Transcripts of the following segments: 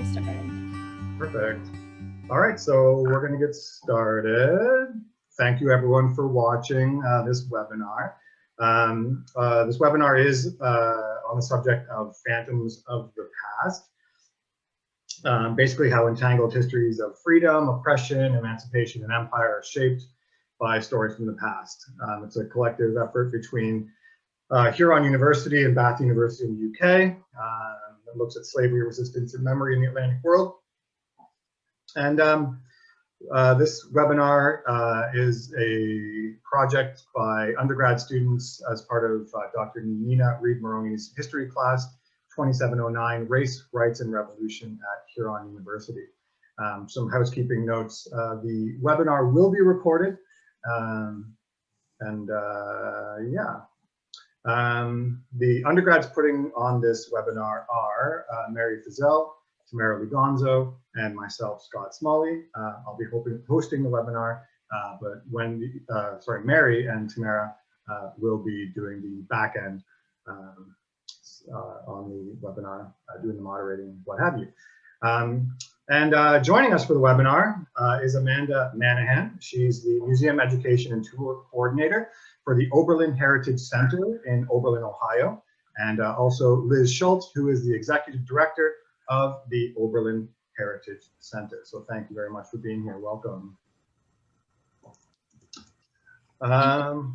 can start. Perfect. All right, so we're going to get started. Thank you everyone for watching this webinar. This webinar is on the subject of Phantoms of the Past. Basically how entangled histories of freedom, oppression, emancipation, and empire are shaped by stories from the past. It's a collective effort between Huron University and Bath University in the UK. That looks at slavery, resistance, and memory in the Atlantic world. And this webinar is a project by undergrad students as part of Dr. Nina Reed-Moroney's history class, 2709, Race, Rights, and Revolution at Huron University. Some housekeeping notes. The webinar will be recorded. The undergrads putting on this webinar are Mary Fizell, Tamara Lugonzo, and myself, Scott Smalley. I'll be hosting the webinar, but Mary and Tamara will be doing the back end on the webinar, doing the moderating, what have you. Joining us for the webinar is Amanda Manahan. She's the Museum Education and Tour Coordinator for the Oberlin Heritage Center in Oberlin, Ohio, and also Liz Schultz, who is the Executive Director of the Oberlin Heritage Center. So thank you very much for being here. Welcome. We're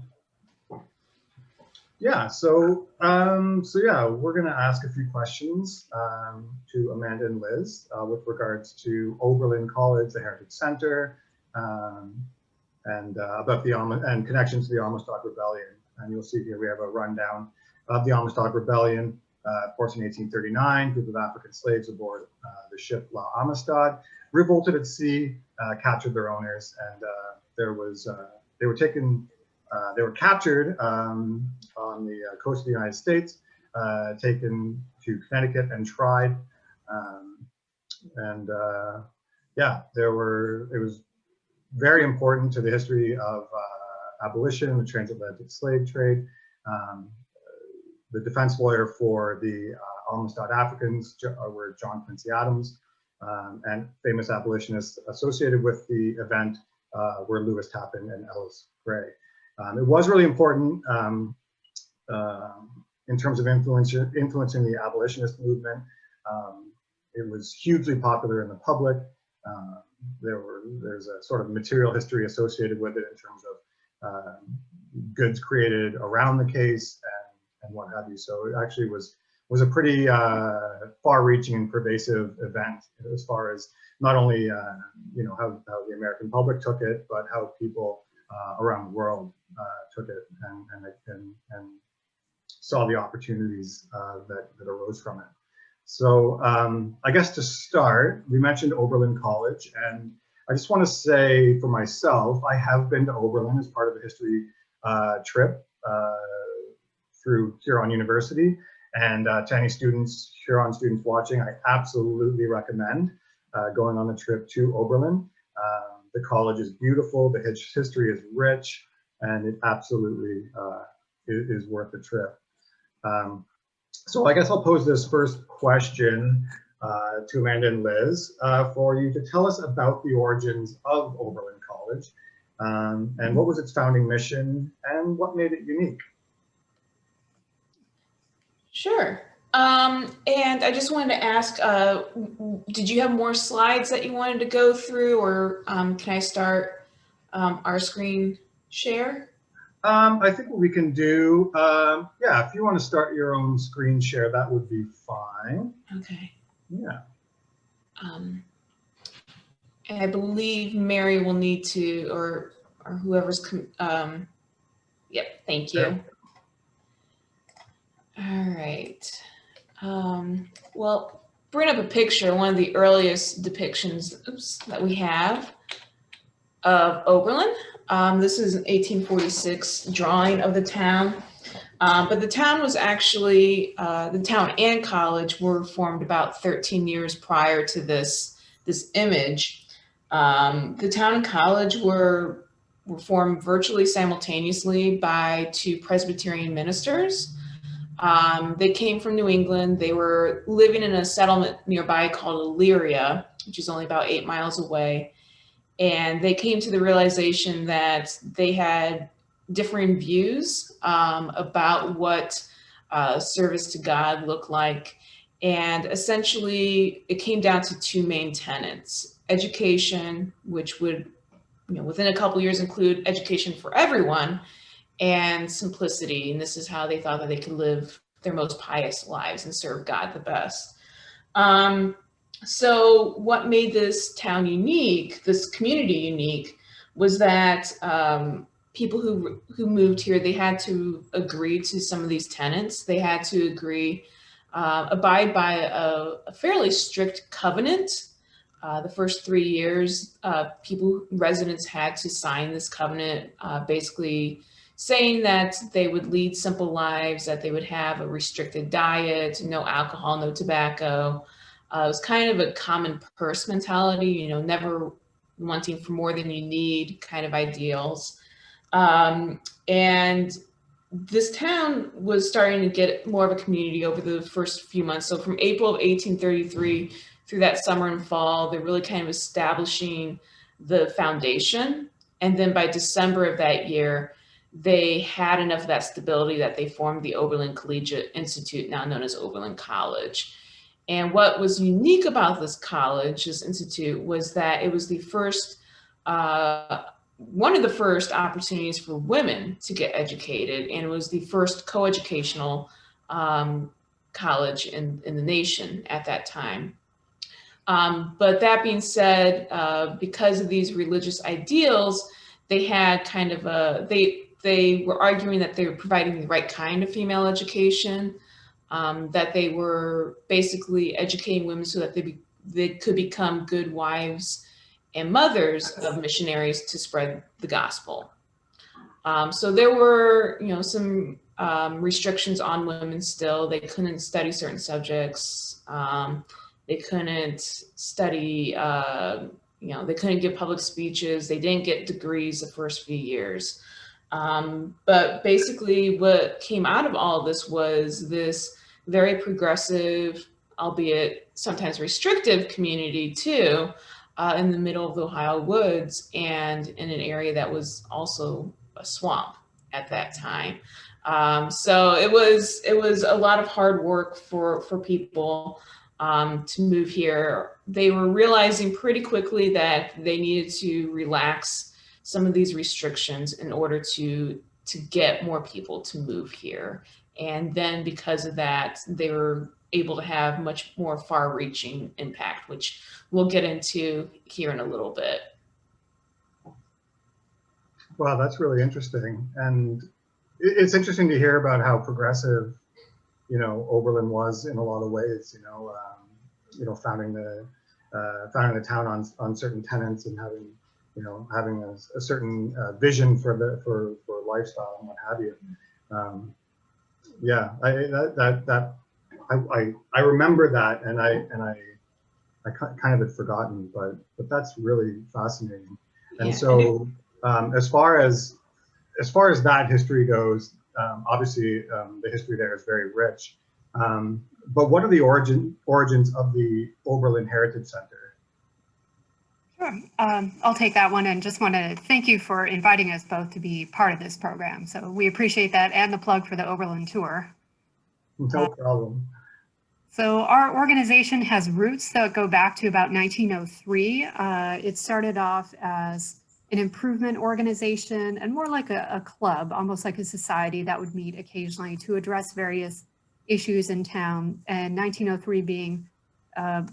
going to ask a few questions to Amanda and Liz with regards to Oberlin College, the Heritage Center, and about the connections to the Amistad Rebellion. And you'll see here we have a rundown of the Amistad Rebellion. Of course, in 1839, a group of African slaves aboard the ship La Amistad revolted at sea, captured their owners, and they were captured on the coast of the United States, taken to Connecticut and tried. It was very important to the history of abolition, the transatlantic slave trade. The defense lawyer for the Amistad Africans were John Quincy Adams, and famous abolitionists associated with the event were Lewis Tappan and Ellis Gray. It was really important in terms of influencing the abolitionist movement. It was hugely popular in the public. There's a sort of material history associated with it in terms of goods created around the case and what have you. So it actually was a pretty far-reaching and pervasive event as far as not only how the American public took it, but how people around the world took it and saw the opportunities that arose from it. So I guess to start, we mentioned Oberlin College, and I just want to say for myself, I have been to Oberlin as part of a history trip through Huron University, and to any students, Huron students watching, I absolutely recommend going on a trip to Oberlin. The college is beautiful, the history is rich, and it absolutely is worth the trip. So I guess I'll pose this first question to Amanda and Liz for you to tell us about the origins of Oberlin College and what was its founding mission and what made it unique. Sure. And I just wanted to ask, did you have more slides that you wanted to go through, or can I start our screen share? I think what we can do, if you want to start your own screen share, that would be fine. Okay. Yeah. And I believe Mary will need to, or whoever's, yep, thank you. Okay. All right. Well, bring up a picture, one of the earliest depictions that we have of Oberlin. This is an 1846 drawing of the town, but the town was actually, the town and college were formed about 13 years prior to this image. The town and college were formed virtually simultaneously by two Presbyterian ministers. They came from New England. They were living in a settlement nearby called Elyria, which is only about 8 miles away. And they came to the realization that they had differing views about what service to God looked like. And essentially, it came down to two main tenets: education, which would, within a couple years include education for everyone, and simplicity. And this is how they thought that they could live their most pious lives and serve God the best. So what made this town unique, this community unique, was that people who moved here, they had to agree to some of these tenets. They had to abide by a fairly strict covenant. The first 3 years, residents had to sign this covenant, basically saying that they would lead simple lives, that they would have a restricted diet, no alcohol, no tobacco. It was kind of a common purse mentality, never wanting for more than you need kind of ideals. And this town was starting to get more of a community over the first few months. So from April of 1833 through that summer and fall, they're really kind of establishing the foundation. And then by December of that year, they had enough of that stability that they formed the Oberlin Collegiate Institute, now known as Oberlin College. And what was unique about this college, this institute, was that it was the first, one of the first opportunities for women to get educated, and it was the first coeducational college in the nation at that time. But that being said, because of these religious ideals, they had kind of they were arguing that they were providing the right kind of female education, that they were basically educating women so that they could become good wives and mothers of missionaries to spread the gospel. So there were, some restrictions on women still. They couldn't study certain subjects. They couldn't study, they couldn't give public speeches. They didn't get degrees the first few years. But basically what came out of all of this was this very progressive, albeit sometimes restrictive community too, in the middle of the Ohio woods and in an area that was also a swamp at that time. So it was a lot of hard work for people to move here. They were realizing pretty quickly that they needed to relax some of these restrictions in order to get more people to move here. And then because of that, they were able to have much more far-reaching impact, which we'll get into here in a little bit. Wow, that's really interesting. And it's interesting to hear about how progressive, Oberlin was in a lot of ways, founding the town on certain tenets and having a certain vision for lifestyle and what have you. Yeah, I remember that, and I kind of had forgotten, but that's really fascinating. And so, as far as that history goes, obviously the history there is very rich. But what are the origins of the Oberlin Heritage Center? Sure. I'll take that one, and just want to thank you for inviting us both to be part of this program. So we appreciate that, and the plug for the Oberlin tour. No problem. So our organization has roots that go back to about 1903. It started off as an improvement organization and more like a club, almost like a society that would meet occasionally to address various issues in town. And 1903 being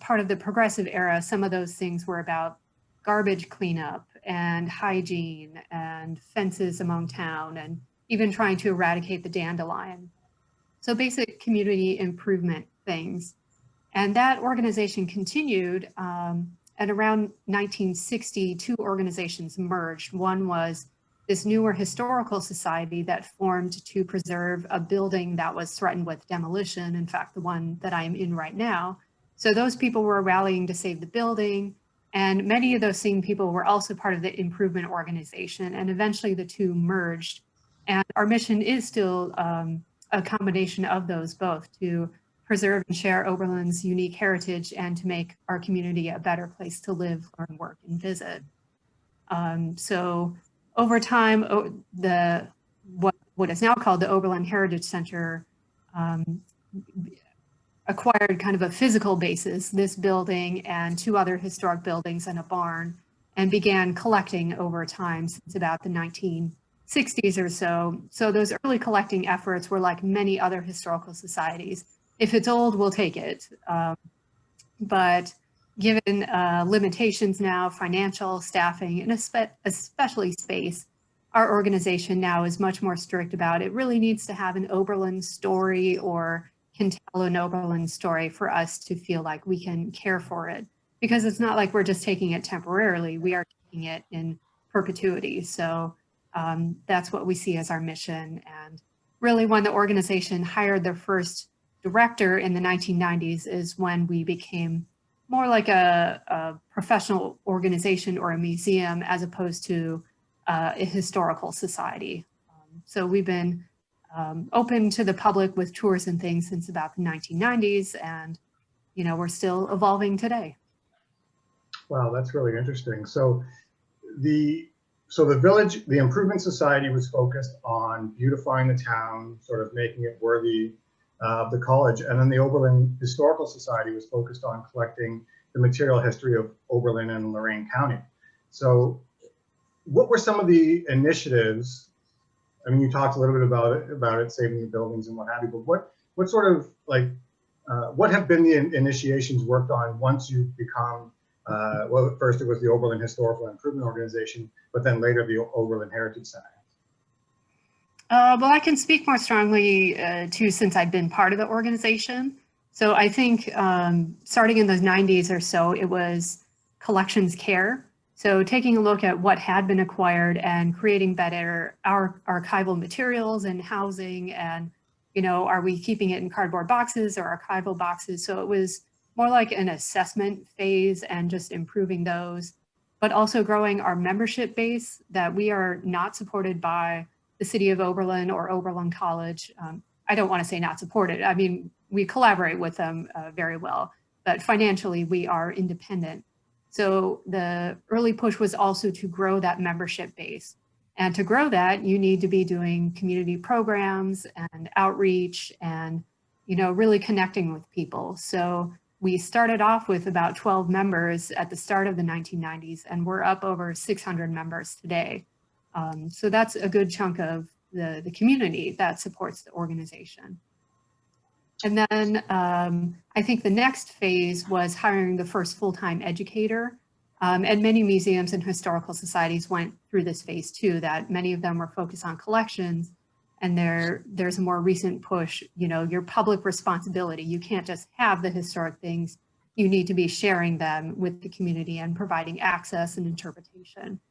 part of the progressive era, some of those things were about garbage cleanup and hygiene and fences among town, and even trying to eradicate the dandelion. So basic community improvement things. And that organization continued, and around 1960, two organizations merged. One was this newer historical society that formed to preserve a building that was threatened with demolition, in fact, the one that I'm in right now. So those people were rallying to save the building, and many of those same people were also part of the improvement organization, and eventually the two merged. And our mission is still a combination of those both to preserve and share Oberlin's unique heritage and to make our community a better place to live, learn, work, and visit. So over time, what is now called the Oberlin Heritage Center acquired kind of a physical basis, this building and 2 other historic buildings and a barn, and began collecting over time since about the 1960s or so. So those early collecting efforts were like many other historical societies. If it's old, we'll take it. But given limitations now, financial, staffing, and especially space, our organization now is much more strict about it. Really needs to have an Oberlin story or can tell an Oberlin story for us to feel like we can care for it. Because it's not like we're just taking it temporarily, we are taking it in perpetuity. So that's what we see as our mission. And really when the organization hired their first director in the 1990s is when we became more like a professional organization or a museum as opposed to a historical society. So we've been open to the public with tours and things since about the 1990s, and we're still evolving today. Wow, that's really interesting. So the village, the Improvement Society was focused on beautifying the town, sort of making it worthy of the college, and then the Oberlin Historical Society was focused on collecting the material history of Oberlin and Lorain County. So what were some of the initiatives? I mean, you talked a little bit about it, saving the buildings and what have you, but what sort of what have been the initiations worked on once you become, well, at first it was the Oberlin Historical Improvement Organization, but then later the Oberlin Heritage Center? Well, I can speak more strongly too, since I've been part of the organization. So I think starting in those 90s or so, it was collections care. So taking a look at what had been acquired and creating better our archival materials and housing, and are we keeping it in cardboard boxes or archival boxes? So it was more like an assessment phase and just improving those, but also growing our membership base, that we are not supported by the city of Oberlin or Oberlin College. I don't want to say not supported. I mean, we collaborate with them very well, but financially we are independent. So the early push was also to grow that membership base. And to grow that, you need to be doing community programs and outreach and, really connecting with people. So we started off with about 12 members at the start of the 1990s, and we're up over 600 members today. So that's a good chunk of the community that supports the organization. And then I think the next phase was hiring the first full-time educator. And many museums and historical societies went through this phase too, that many of them were focused on collections. And there's a more recent push, your public responsibility. You can't just have the historic things. You need to be sharing them with the community and providing access and interpretation.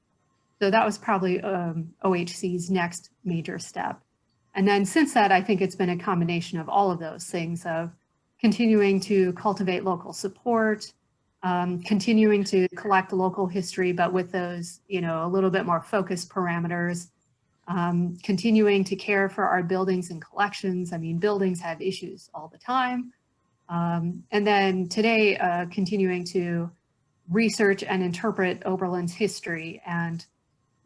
So that was probably OHC's next major step. And then since that, I think it's been a combination of all of those things, of continuing to cultivate local support, continuing to collect local history, but with those, a little bit more focused parameters, continuing to care for our buildings and collections. I mean, buildings have issues all the time. And then today, continuing to research and interpret Oberlin's history, and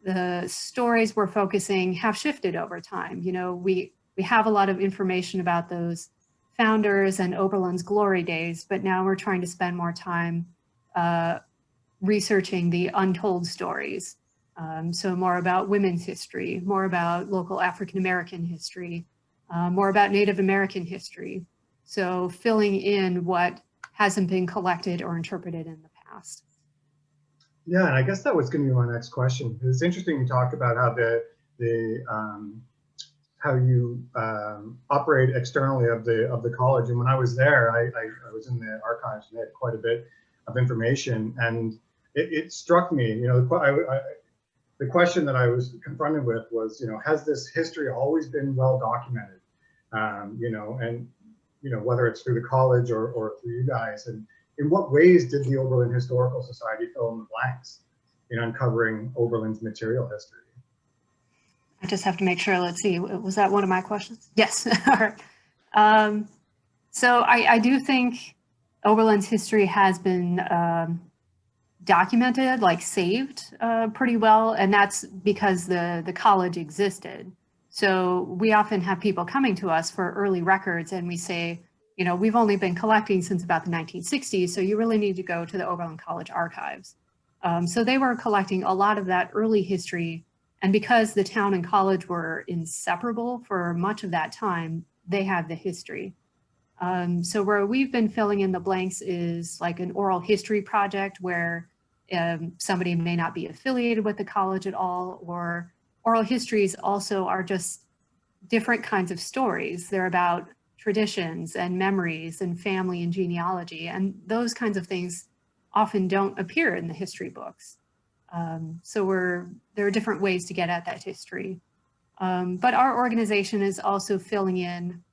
the stories we're focusing have shifted over time. We have a lot of information about those founders and Oberlin's glory days, but now we're trying to spend more time researching the untold stories. So more about women's history, more about local African-American history, more about Native American history. So filling in what hasn't been collected or interpreted in the past. Yeah, and I guess that was going to be my next question. It's interesting you talked about how how you operate externally of the college. And when I was there, I was in the archives and they had quite a bit of information, and it struck me. The question that I was confronted with was, has this history always been well documented? Whether it's through the college or through you guys, and in what ways did the Oberlin Historical Society fill in the blanks in uncovering Oberlin's material history? I just have to make sure, let's see, was that one of my questions? Yes. All right. So I do think Oberlin's history has been documented, like saved pretty well, and that's because the college existed. So we often have people coming to us for early records and we say, you know, we've only been collecting since about the 1960s, so you really need to go to the Oberlin College archives. So they were collecting a lot of that early history, and because the town and college were inseparable for much of that time, they have the history. So where we've been filling in the blanks is like an oral history project where somebody may not be affiliated with the college at all, or oral histories also are just different kinds of stories. They're about traditions and memories and family and genealogy, and those kinds of things often don't appear in the history books. So there are different ways to get at that history. But our organization is also filling in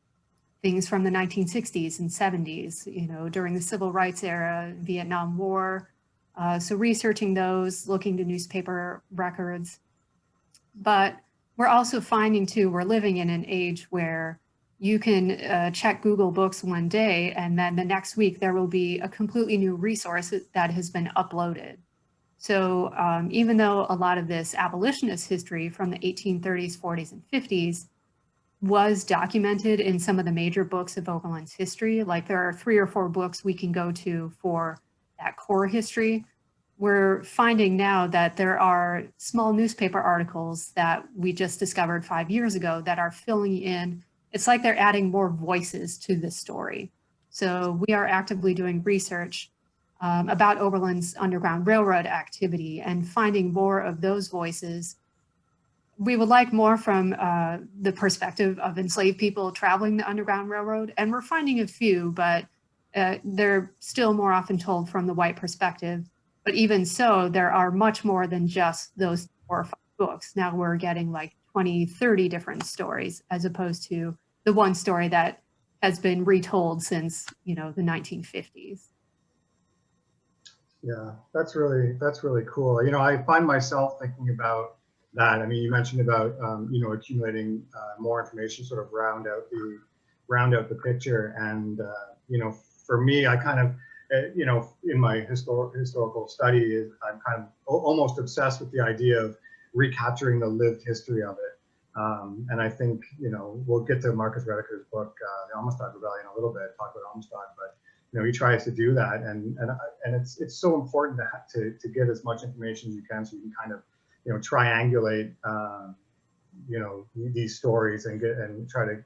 things from the 1960s and 70s, you know, during the civil rights era, Vietnam War. So researching those, looking to newspaper records. But we're also finding too, we're living in an age where you can check Google Books one day and then the next week there will be a completely new resource that has been uploaded. So even though a lot of this abolitionist history from the 1830s, 40s, and 50s was documented in some of the major books of Oberlin's history, like there are 3 or 4 books we can go to for that core history, we're finding now that there are small newspaper articles that we just discovered 5 years ago that are filling in. It's like they're adding more voices to the story. So we are actively doing research about Oberlin's Underground Railroad activity and finding more of those voices. We would like more from the perspective of enslaved people traveling the Underground Railroad, and we're finding a few, but they're still more often told from the white perspective. But even so, there are much more than just those 4 or 5 books. Now we're getting like 20, 30 different stories, as opposed to the one story that has been retold since, you know, the 1950s. Yeah, that's really cool. You know, I find myself thinking about that. I mean, you mentioned about you know, accumulating more information, sort of round out the picture. And you know, for me, I kind of you know, in my historical study, I'm kind of almost obsessed with the idea of recapturing the lived history of it. And I think, you know, we'll get to Marcus Rediker's book, The Amistad Rebellion, a little bit, talk about Amistad, but you know, he tries to do that, and it's so important to get as much information as you can, so you can kind of, you know, triangulate you know, these stories and try to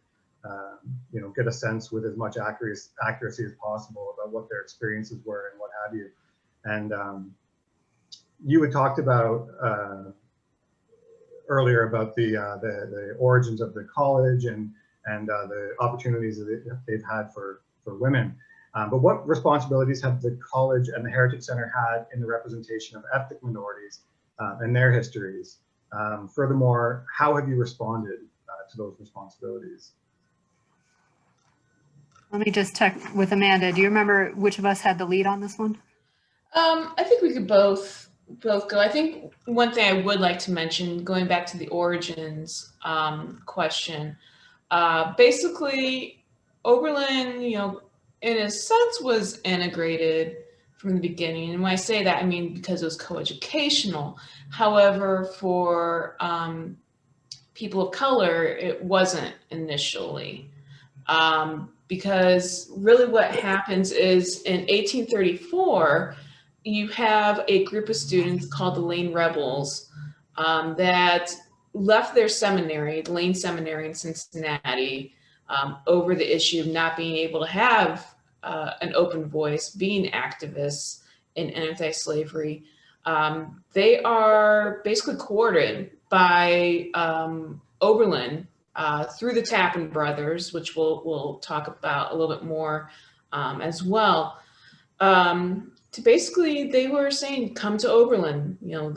you know, get a sense with as much accuracy as possible about what their experiences were and what have you. And you had talked about earlier about the origins of the college and the opportunities that they've had for women. But what responsibilities have the college and the Heritage Center had in the representation of ethnic minorities and their histories? Furthermore, how have you responded to those responsibilities? Let me just check with Amanda. Do you remember which of us had the lead on this one? I think we could both go. I think one thing I would like to mention, going back to the origins question, basically Oberlin, you know, in a sense was integrated from the beginning. And when I say that, I mean because it was coeducational. However, for people of color, it wasn't initially. Because really what happens is in 1834, you have a group of students called the Lane Rebels that left their seminary, the Lane Seminary in Cincinnati, over the issue of not being able to have an open voice, being activists in anti-slavery. They are basically courted by Oberlin through the Tappan brothers, which we'll talk about a little bit more as well. To basically, they were saying, come to Oberlin. You know,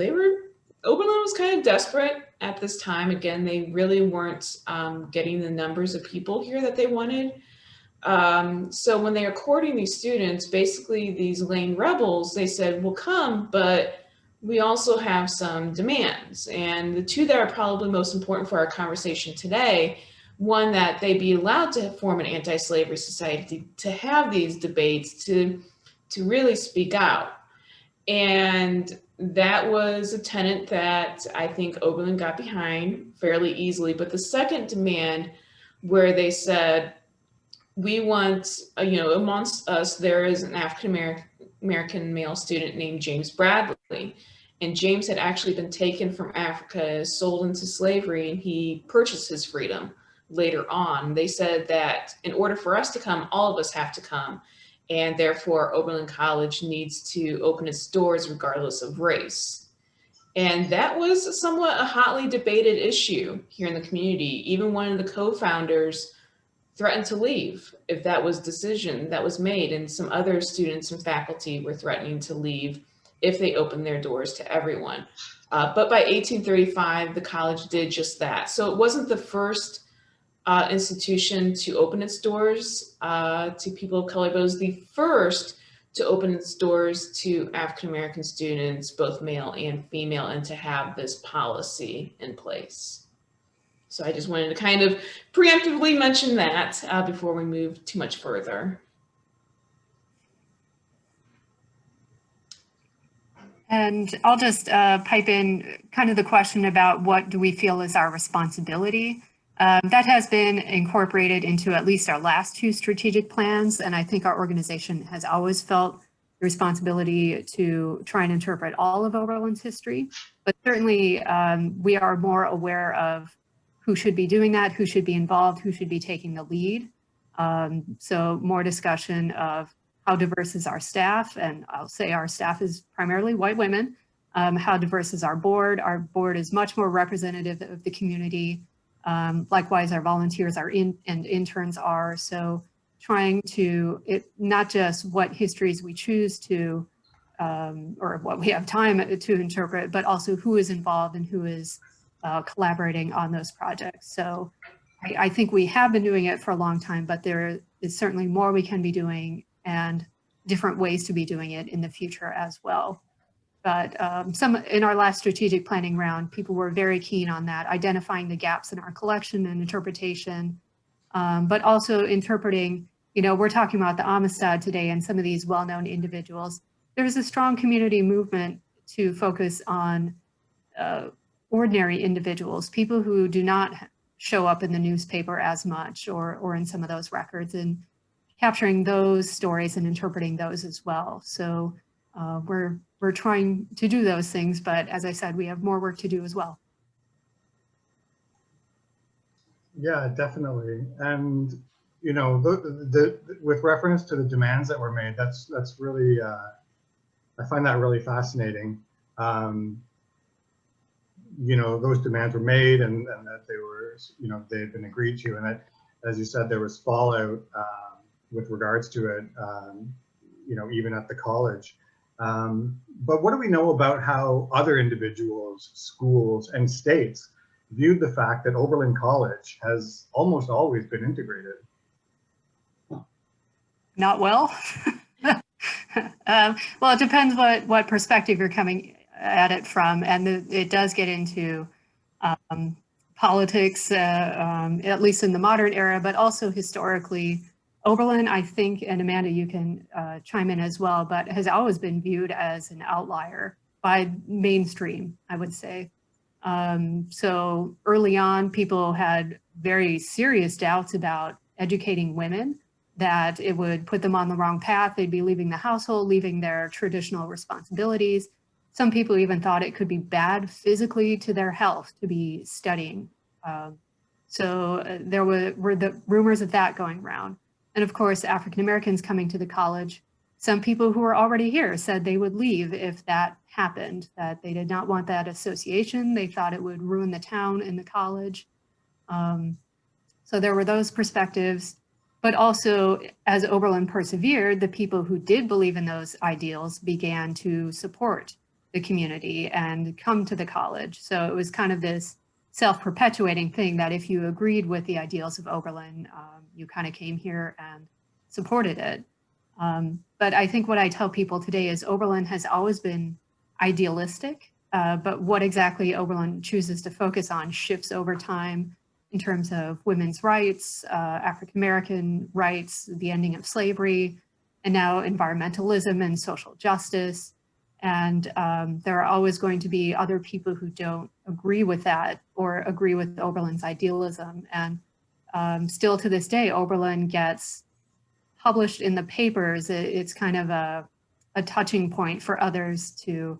Oberlin was kind of desperate at this time. Again, they really weren't getting the numbers of people here that they wanted. So when they were courting these students, basically these Lane Rebels, they said, well, come, but we also have some demands, and the two that are probably most important for our conversation today, one, that they be allowed to form an anti-slavery society, to have these debates, to really speak out. And that was a tenet that I think Oberlin got behind fairly easily. But the second demand, where they said, we want, amongst us, there is an African American male student named James Bradley. And James had actually been taken from Africa, sold into slavery, and he purchased his freedom later on. They said that in order for us to come, all of us have to come. And therefore, Oberlin College needs to open its doors regardless of race. And that was somewhat a hotly debated issue here in the community. Even one of the co-founders threatened to leave if that was decision that was made, and some other students and faculty were threatening to leave if they opened their doors to everyone. But by 1835, the college did just that. So it wasn't the first institution to open its doors to people of color, but it was the first to open its doors to African American students, both male and female, and to have this policy in place. So I just wanted to kind of preemptively mention that before we move too much further. And I'll just pipe in kind of the question about what do we feel is our responsibility. That has been incorporated into at least our last two strategic plans. And I think our organization has always felt the responsibility to try and interpret all of Oberlin's history. But certainly we are more aware of who should be doing that, who should be involved, who should be taking the lead. So more discussion of how diverse is our staff, and I'll say our staff is primarily white women. How diverse is our board? Our board is much more representative of the community. Likewise, our volunteers and interns are. So trying to, not just what histories we choose to, or what we have time to interpret, but also who is involved and who is collaborating on those projects. So I think we have been doing it for a long time, but there is certainly more we can be doing and different ways to be doing it in the future as well. But in our last strategic planning round, people were very keen on that, identifying the gaps in our collection and interpretation, but also interpreting, we're talking about the Amistad today and some of these well-known individuals. There's a strong community movement to focus on ordinary individuals, people who do not show up in the newspaper as much or in some of those records, and capturing those stories and interpreting those as well. So we're trying to do those things, but as I said, we have more work to do as well. Yeah, definitely. And with reference to the demands that were made, that's really I find that really fascinating. Those demands were made, and that they were, they had been agreed to, and that, as you said, there was fallout with regards to it, even at the college. But what do we know about how other individuals, schools, and states viewed the fact that Oberlin College has almost always been integrated? Not well. Well, it depends what perspective you're coming at it from, and it does get into politics, at least in the modern era, but also historically. Oberlin, I think, and Amanda, you can chime in as well, but has always been viewed as an outlier by mainstream, I would say. So early on, people had very serious doubts about educating women, that it would put them on the wrong path. They'd be leaving the household, leaving their traditional responsibilities. Some people even thought it could be bad physically to their health to be studying. So there were the rumors of that going around. And of course, African Americans coming to the college, some people who were already here said they would leave if that happened, that they did not want that association. They thought it would ruin the town and the college. So there were those perspectives, but also as Oberlin persevered, the people who did believe in those ideals began to support the community and come to the college. So it was kind of this self-perpetuating thing that if you agreed with the ideals of Oberlin, you kind of came here and supported it. But I think what I tell people today is Oberlin has always been idealistic, but what exactly Oberlin chooses to focus on shifts over time in terms of women's rights, African-American rights, the ending of slavery, and now environmentalism and social justice. And there are always going to be other people who don't agree with that or agree with Oberlin's idealism. And still to this day, Oberlin gets published in the papers. It's kind of a touching point for others to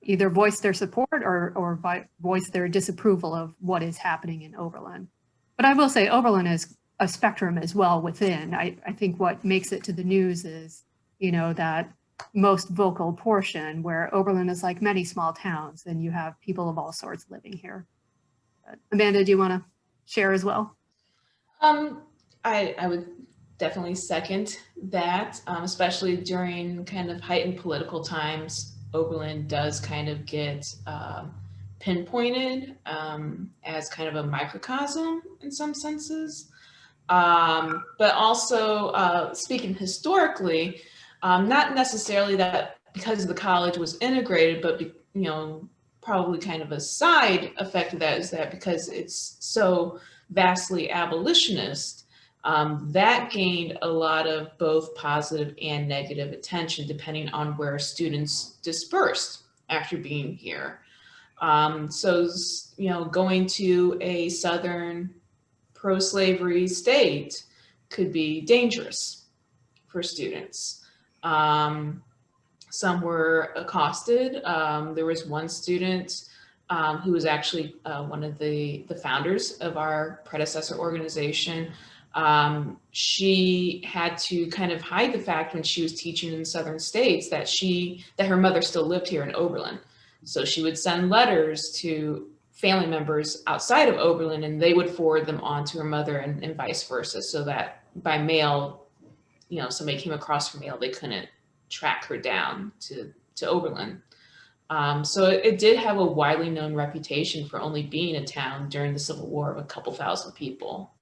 either voice their support or voice their disapproval of what is happening in Oberlin. But I will say Oberlin is a spectrum as well within. I think what makes it to the news is, you know, that most vocal portion where Oberlin is like many small towns and you have people of all sorts living here. But Amanda, do you want to share as well? I would definitely second that, especially during kind of heightened political times. Oberlin does kind of get pinpointed as kind of a microcosm in some senses. But also speaking historically, not necessarily that because the college was integrated, but you know, probably kind of a side effect of that is that because it's so vastly abolitionist, that gained a lot of both positive and negative attention depending on where students dispersed after being here. So, you know, going to a Southern pro-slavery state could be dangerous for students. Some were accosted. There was one student who was actually one of the founders of our predecessor organization. She had to kind of hide the fact when she was teaching in the Southern states that her mother still lived here in Oberlin. So she would send letters to family members outside of Oberlin and they would forward them on to her mother and vice versa, so that by mail, you know, somebody came across her mail, they couldn't track her down to Oberlin. So it did have a widely known reputation for only being a town during the Civil War of a couple thousand people.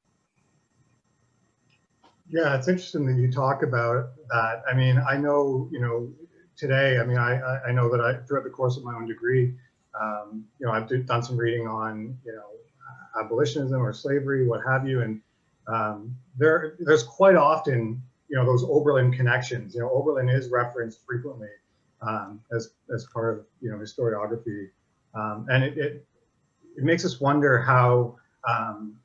Yeah, it's interesting that you talk about that. I mean, I know, you know, today, I mean, I know that throughout the course of my own degree, you know, I've done some reading on, you know, abolitionism or slavery, what have you. And there's quite often, you know, those Oberlin connections. You know, Oberlin is referenced frequently as part of, you know, historiography. And it makes us wonder how,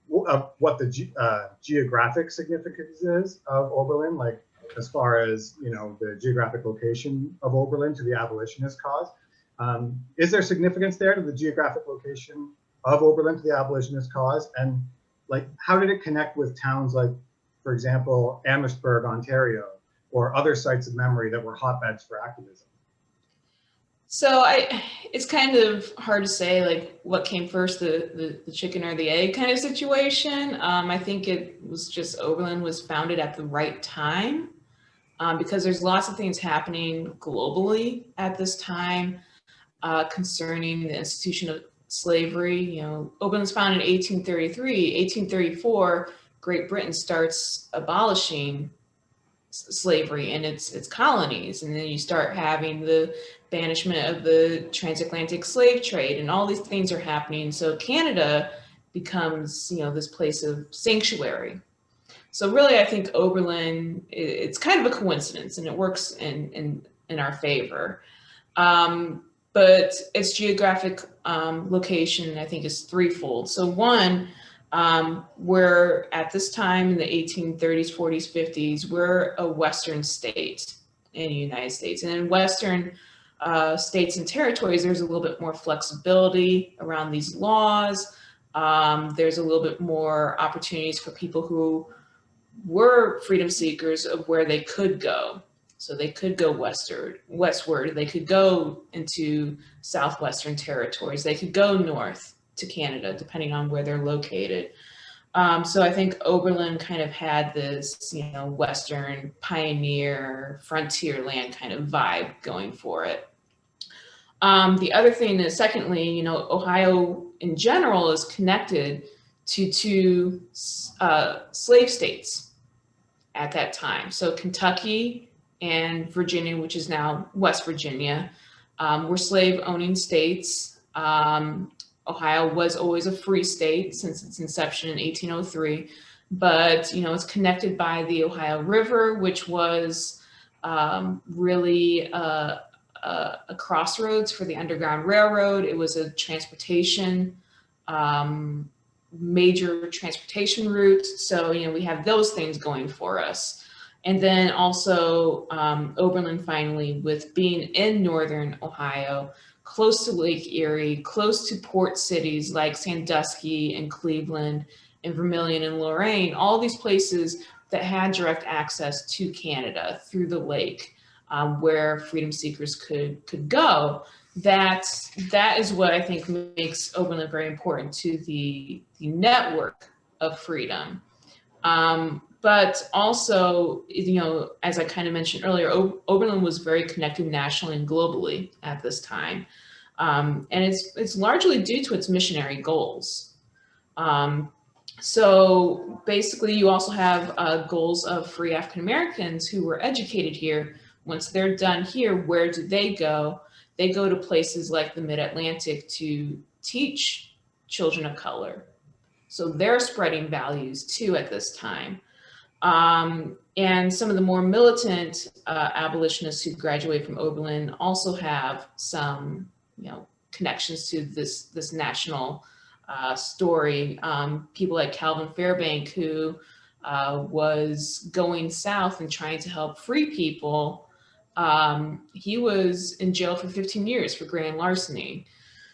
what the geographic significance is of Oberlin, like as far as, you know, the geographic location of Oberlin to the abolitionist cause. Is there significance there to the geographic location of Oberlin to the abolitionist cause? And like, how did it connect with towns like, for example, Amherstburg, Ontario, or other sites of memory that were hotbeds for activism? So it's kind of hard to say like what came first, the chicken or the egg kind of situation. I think it was just Oberlin was founded at the right time because there's lots of things happening globally at this time concerning the institution of slavery. You know, Oberlin was founded in 1833. 1834, Great Britain starts abolishing slavery in its colonies, and then you start having the banishment of the transatlantic slave trade, and all these things are happening. So Canada becomes, you know, this place of sanctuary. So really, I think Oberlin, it's kind of a coincidence, and it works in our favor. But its geographic location, I think, is threefold. So one, we're at this time in the 1830s, 40s, 50s, we're a Western state in the United States. And in Western states and territories, there's a little bit more flexibility around these laws. There's a little bit more opportunities for people who were freedom seekers of where they could go. So they could go westward, they could go into southwestern territories, they could go north to Canada, depending on where they're located. So I think Oberlin kind of had this, you know, Western pioneer frontier land kind of vibe going for it. The other thing is, secondly, you know, Ohio in general is connected to two slave states at that time. So Kentucky and Virginia, which is now West Virginia, were slave-owning states. Ohio was always a free state since its inception in 1803, but it's connected by the Ohio River, which was really a crossroads for the Underground Railroad. It was a transportation, major transportation route. So, we have those things going for us. And then also Oberlin finally, with being in Northern Ohio, close to Lake Erie, close to port cities like Sandusky and Cleveland and Vermilion and Lorain, all these places that had direct access to Canada through the lake, where freedom seekers could go. That is what I think makes Oberlin very important to the network of freedom. But also, as I kind of mentioned earlier, Oberlin was very connected nationally and globally at this time. And it's largely due to its missionary goals. So basically, you also have goals of free African Americans who were educated here. Once they're done here, where do they go? They go to places like the Mid-Atlantic to teach children of color. So they're spreading values too at this time. And some of the more militant abolitionists who graduate from Oberlin also have some, connections to this national story. People like Calvin Fairbank, who was going south and trying to help free people. He was in jail for 15 years for grand larceny.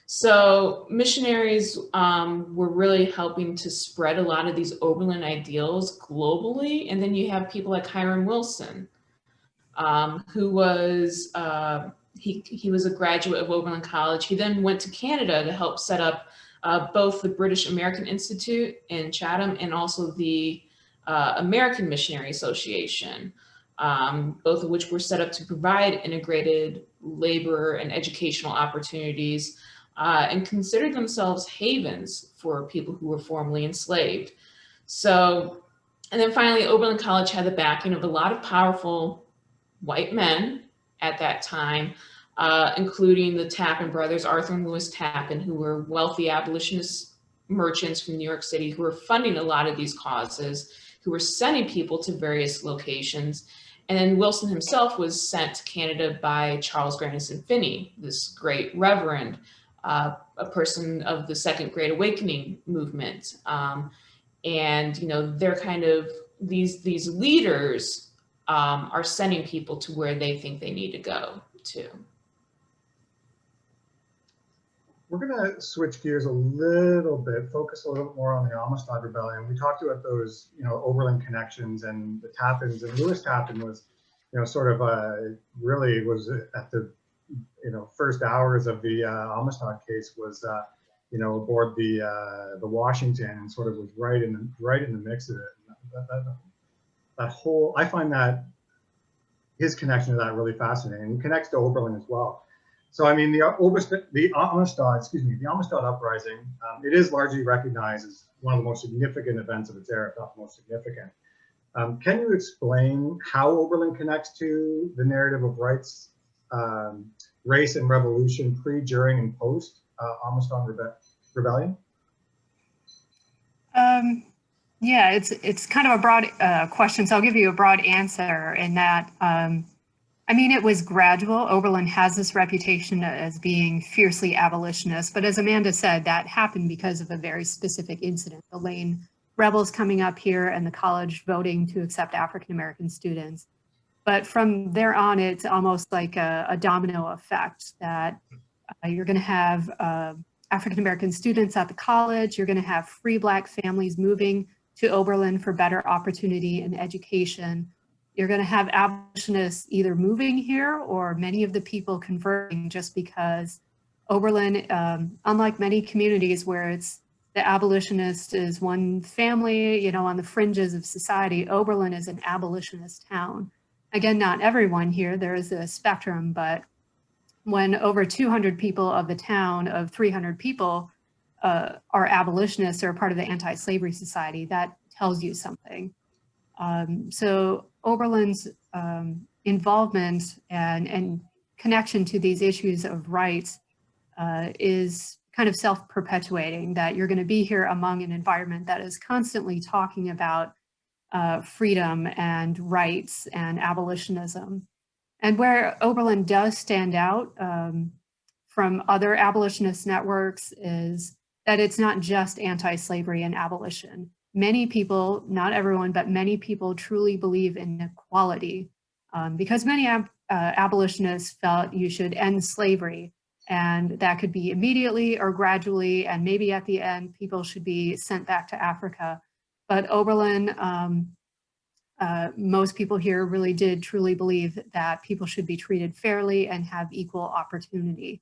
So missionaries were really helping to spread a lot of these Oberlin ideals globally. And then you have people like Hiram Wilson, who was, he was a graduate of Oberlin College. He then went to Canada to help set up both the British American Institute in Chatham and also the American Missionary Association, both of which were set up to provide integrated labor and educational opportunities, and considered themselves havens for people who were formerly enslaved. So, and then finally, Oberlin College had the backing of a lot of powerful white men at that time, including the Tappan brothers, Arthur and Louis Tappan, who were wealthy abolitionist merchants from New York City who were funding a lot of these causes, who were sending people to various locations. And then Wilson himself was sent to Canada by Charles Grandison Finney, this great reverend, a person of the Second Great Awakening movement. And, they're kind of, these leaders are sending people to where they think they need to go to. We're going to switch gears a little bit, focus a little bit more on the Amistad Rebellion. We talked about those, Oberlin connections, and the Tappans, and Louis Tappan was, sort of really was at the, first hours of the Amistad case was, aboard the Washington, and sort of was right in the mix of it. That whole, I find that his connection to that really fascinating. He connects to Oberlin as well. So, I mean, the Amistad uprising, it is largely recognized as one of the most significant events of its era, if not the most significant. Can you explain how Oberlin connects to the narrative of rights, race, and revolution pre, during, and post Amistad Rebellion? Yeah, it's kind of a broad question, so I'll give you a broad answer in that. I mean, it was gradual. Oberlin has this reputation as being fiercely abolitionist, but as Amanda said, that happened because of a very specific incident, the Lane rebels coming up here and the college voting to accept African-American students. But from there on, it's almost like a domino effect that you're going to have African-American students at the college, you're going to have free Black families moving to Oberlin for better opportunity and education. You're going to have abolitionists either moving here or many of the people converting just because Oberlin, unlike many communities where it's the abolitionist is one family, on the fringes of society, Oberlin is an abolitionist town. Again, not everyone here, there is a spectrum, but when over 200 people of the town of 300 people are abolitionists or part of the anti-slavery society, that tells you something. So Oberlin's involvement and connection to these issues of rights is kind of self-perpetuating, that you're going to be here among an environment that is constantly talking about freedom and rights and abolitionism. And where Oberlin does stand out from other abolitionist networks is that it's not just anti-slavery and abolition. Many people, not everyone, but many people truly believe in equality, because many abolitionists felt you should end slavery, and that could be immediately or gradually, and maybe at the end people should be sent back to Africa. But Oberlin, most people here really did truly believe that people should be treated fairly and have equal opportunity.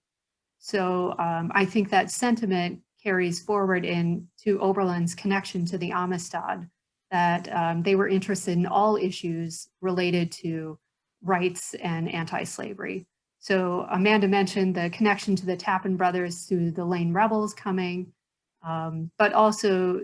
So I think that sentiment carries forward into Oberlin's connection to the Amistad, that they were interested in all issues related to rights and anti-slavery. So Amanda mentioned the connection to the Tappan brothers through the Lane Rebels coming, but also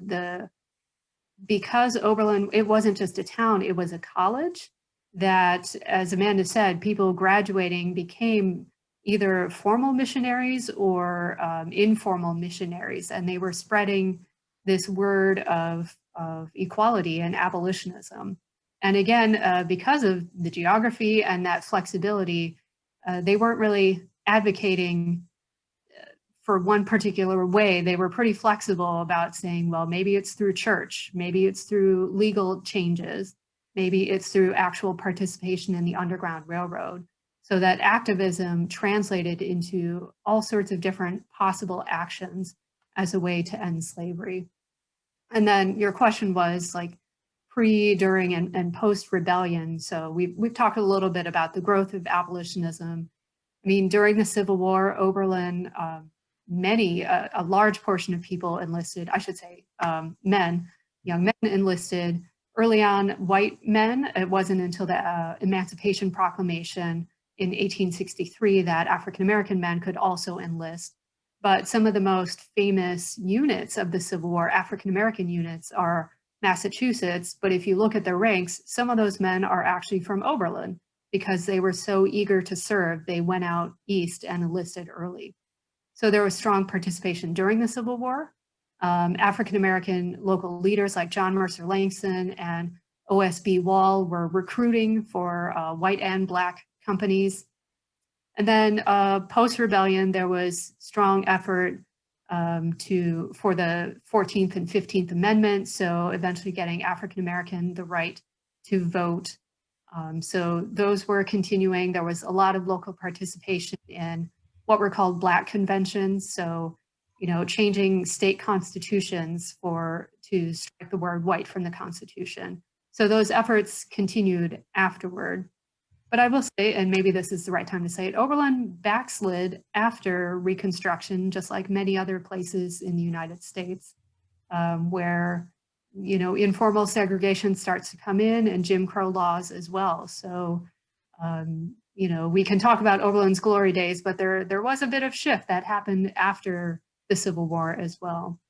because Oberlin, it wasn't just a town, it was a college, that, as Amanda said, people graduating became either formal missionaries or informal missionaries, and they were spreading this word of equality and abolitionism. And again, because of the geography and that flexibility, they weren't really advocating for one particular way. They were pretty flexible about saying, well, maybe it's through church, maybe it's through legal changes, maybe it's through actual participation in the Underground Railroad. So that activism translated into all sorts of different possible actions as a way to end slavery. And then your question was like pre, during, and post-rebellion. So we've talked a little bit about the growth of abolitionism. I mean, during the Civil War, Oberlin, a large portion of people enlisted, I should say men, young men enlisted. Early on, white men. It wasn't until the Emancipation Proclamation in 1863 that African-American men could also enlist. But some of the most famous units of the Civil War, African-American units, are Massachusetts. But if you look at their ranks, some of those men are actually from Oberlin because they were so eager to serve. They went out east and enlisted early. So there was strong participation during the Civil War. African-American local leaders like John Mercer Langston and OSB Wall were recruiting for white and Black companies. And then post-rebellion, there was strong effort for the 14th and 15th Amendment, so eventually getting African-American the right to vote. So those were continuing. There was a lot of local participation in what were called Black conventions. So, you know, changing state constitutions to strike the word white from the Constitution. So those efforts continued afterward. But I will say, and maybe this is the right time to say it, Oberlin backslid after Reconstruction, just like many other places in the United States, where, you know, informal segregation starts to come in and Jim Crow laws as well. So, you know, we can talk about Oberlin's glory days, but there was a bit of shift that happened after the Civil War as well.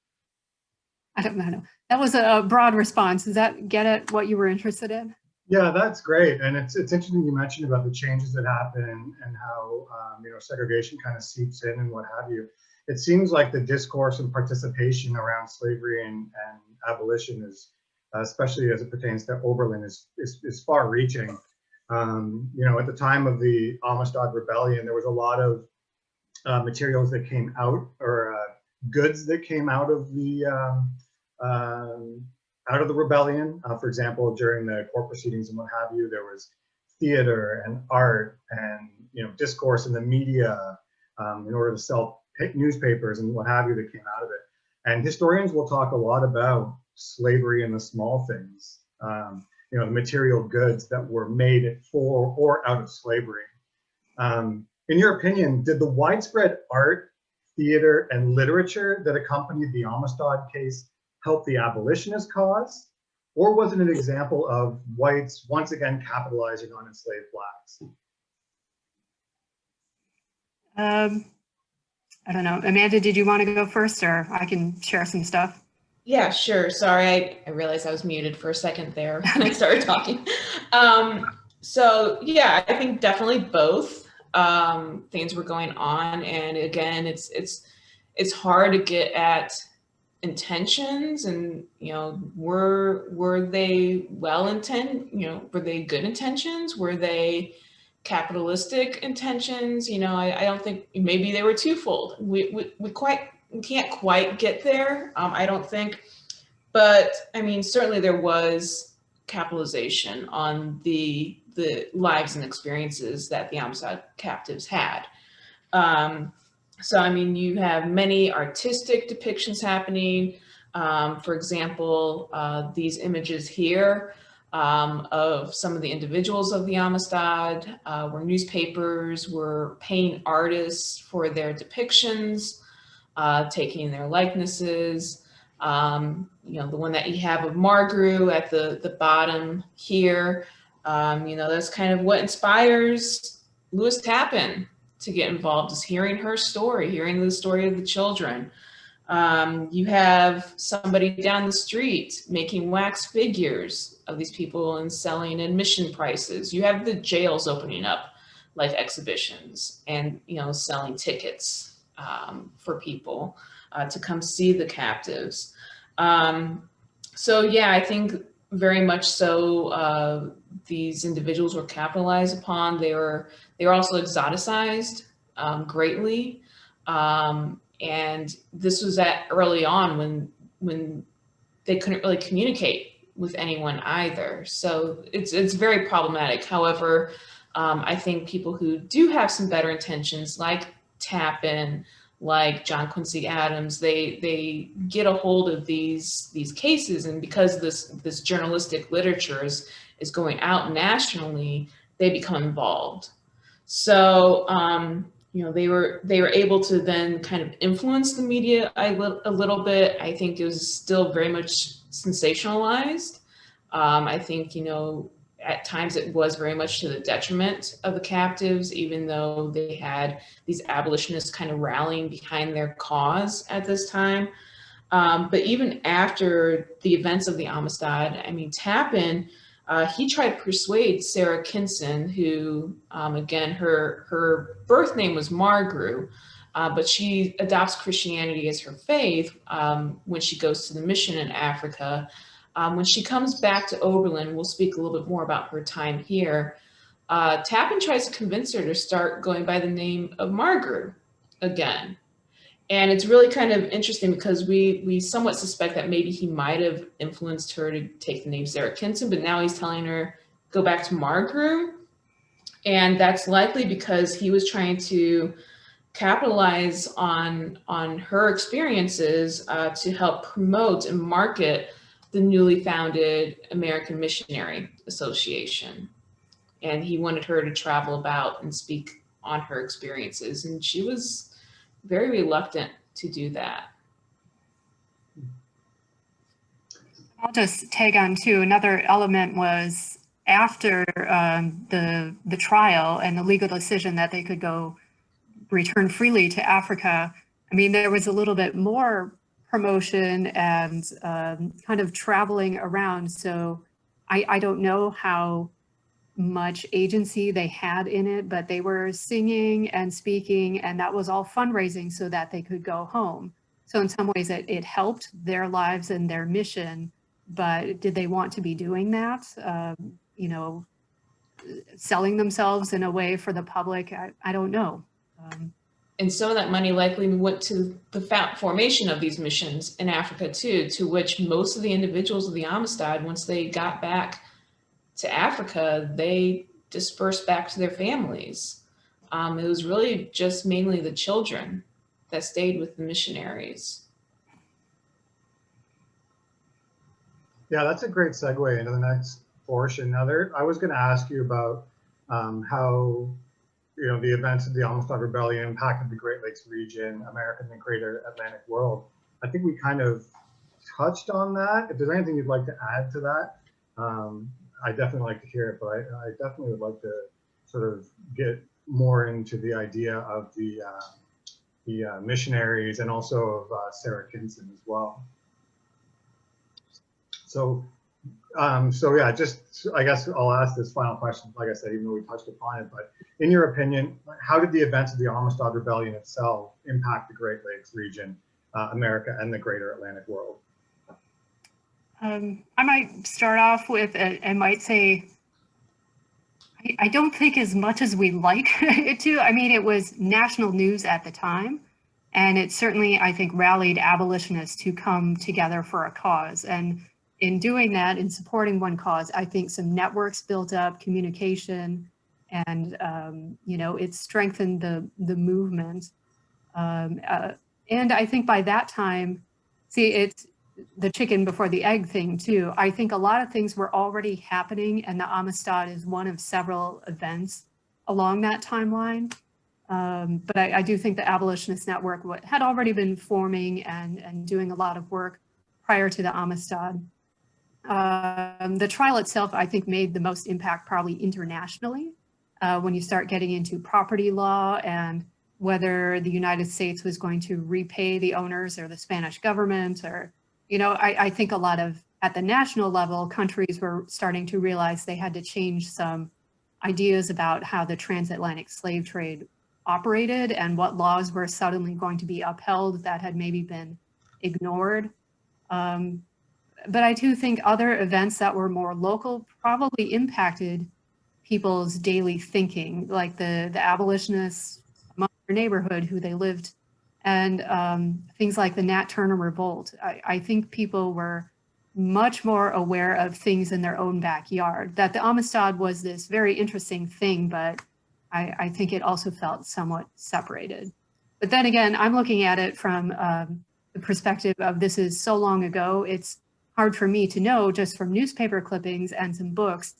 I don't know. That was a broad response. Does that get at what you were interested in? Yeah, that's great. And it's interesting you mentioned about the changes that happen and how, you know, segregation kind of seeps in and what have you. It seems like the discourse and participation around slavery and abolition is, especially as it pertains to Oberlin, is far reaching. You know, at the time of the Amistad Rebellion, there was a lot of materials that came out, or goods that came out of the rebellion. For example, during the court proceedings and what have you, there was theater and art and, you know, discourse in the media in order to sell newspapers and what have you that came out of it. And historians will talk a lot about slavery and the small things, you know, the material goods that were made for or out of slavery. In your opinion, did the widespread art, theater, and literature that accompanied the Amistad case help the abolitionist cause? Or was it an example of whites once again capitalizing on enslaved Blacks? I don't know. Amanda, did you want to go first, or I can share some stuff? Yeah, sure. Sorry, I realized I was muted for a second there when I started talking. So yeah, I think definitely both. things were going on. And again, it's hard to get at intentions and, were they were they good intentions? Were they capitalistic intentions? I don't think, maybe they were twofold. We can't quite get there. I don't think, but I mean, certainly there was capitalization on the lives and experiences that the Amistad captives had. So, I mean, you have many artistic depictions happening. For example, these images here of some of the individuals of the Amistad, where newspapers were paying artists for their depictions, taking their likenesses. The one that you have of Margaret at the bottom here, that's kind of what inspires Lewis Tappan to get involved, is hearing her story, hearing the story of the children. You have somebody down the street making wax figures of these people and selling admission prices. You have the jails opening up like exhibitions and, selling tickets for people to come see the captives. So yeah, I think very much so these individuals were capitalized upon. They were also exoticized greatly. And this was at early on when they couldn't really communicate with anyone either. So it's very problematic. However, I think people who do have some better intentions, like Tappan, like John Quincy Adams, they get a hold of these cases, and because this journalistic literature is going out nationally, they become involved. So they were able to then kind of influence the media a little bit. I think it was still very much sensationalized. I think at times it was very much to the detriment of the captives, even though they had these abolitionists kind of rallying behind their cause at this time. But even after the events of the Amistad, I mean, Tappan, he tried to persuade Sarah Kinson, who, again, her birth name was Margaret, but she adopts Christianity as her faith when she goes to the mission in Africa. When she comes back to Oberlin, we'll speak a little bit more about her time here. Tappan tries to convince her to start going by the name of Margaret again. And it's really kind of interesting because we somewhat suspect that maybe he might have influenced her to take the name Sarah Kinson, but now he's telling her, go back to Margaret. And that's likely because he was trying to capitalize on her experiences to help promote and market the newly founded American Missionary Association. And he wanted her to travel about and speak on her experiences. And she was very reluctant to do that. I'll just tag on too. Another element was after the trial and the legal decision that they could go return freely to Africa. I mean, there was a little bit more promotion and kind of traveling around. So I don't know how much agency they had in it, but they were singing and speaking, and that was all fundraising so that they could go home. So in some ways it helped their lives and their mission, but did they want to be doing that? Selling themselves in a way for the public? I don't know. And some of that money likely went to the formation of these missions in Africa too, to which most of the individuals of the Amistad, once they got back to Africa, they dispersed back to their families. It was really just mainly the children that stayed with the missionaries. Yeah, that's a great segue into the next portion. Now, I was going to ask you about how the events of the Amistad Rebellion impacted the Great Lakes region, America, and the greater Atlantic world. I think we kind of touched on that. If there's anything you'd like to add to that, I definitely like to hear it, but I definitely would like to sort of get more into the idea of the missionaries and also of Sarah Kinson as well. So So yeah, just I guess I'll ask this final question. Like I said, even though we touched upon it, but in your opinion, how did the events of the Amistad Rebellion itself impact the Great Lakes region, America, and the greater Atlantic world? I might start off with, I might say, I don't think as much as we like it to. I mean, it was national news at the time, and it certainly, I think, rallied abolitionists to come together for a cause. And in doing that, in supporting one cause, I think some networks built up, communication, and it strengthened the movement. And I think by that time, see, it's the chicken before the egg thing too. I think a lot of things were already happening, and the Amistad is one of several events along that timeline. But I do think the Abolitionist Network had already been forming and doing a lot of work prior to the Amistad. The trial itself, I think, made the most impact probably internationally when you start getting into property law and whether the United States was going to repay the owners or the Spanish government, or, I think a lot of, at the national level, countries were starting to realize they had to change some ideas about how the transatlantic slave trade operated and what laws were suddenly going to be upheld that had maybe been ignored. But I do think other events that were more local probably impacted people's daily thinking, like the abolitionists among their neighborhood who they lived, and things like the Nat Turner Revolt. I think people were much more aware of things in their own backyard. That the Amistad was this very interesting thing, but I think it also felt somewhat separated. But then again, I'm looking at it from the perspective of this is so long ago, it's hard for me to know just from newspaper clippings and some books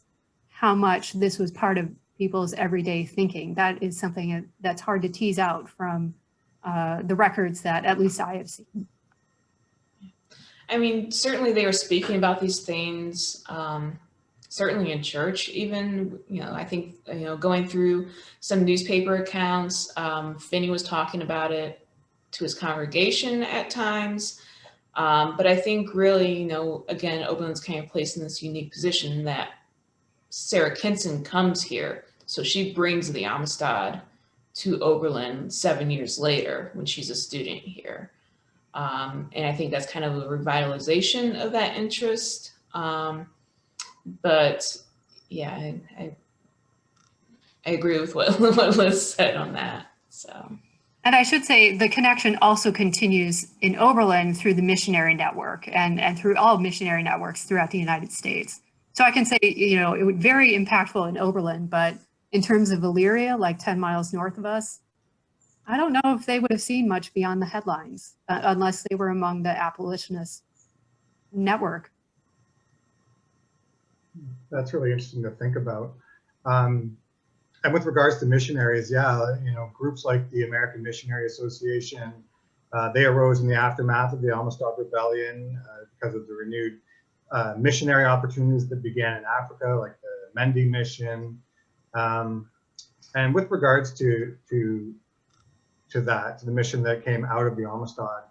how much this was part of people's everyday thinking. That is something that's hard to tease out from the records that at least I have seen. I mean, certainly they were speaking about these things, certainly in church even, I think, going through some newspaper accounts, Finney was talking about it to his congregation at times. But I think really, again, Oberlin's kind of placed in this unique position that Sarah Kinson comes here. So she brings the Amistad to Oberlin 7 years later when she's a student here. And I think that's kind of a revitalization of that interest. But yeah, I agree with what Liz said on that, so. And I should say the connection also continues in Oberlin through the missionary network and through all missionary networks throughout the United States. So I can say, it was very impactful in Oberlin, but in terms of Elyria, like 10 miles north of us, I don't know if they would have seen much beyond the headlines unless they were among the abolitionist network. That's really interesting to think about. And with regards to missionaries, yeah, groups like the American Missionary Association, they arose in the aftermath of the Amistad Rebellion because of the renewed missionary opportunities that began in Africa, like the Mendi mission. And with regards to the mission that came out of the Amistad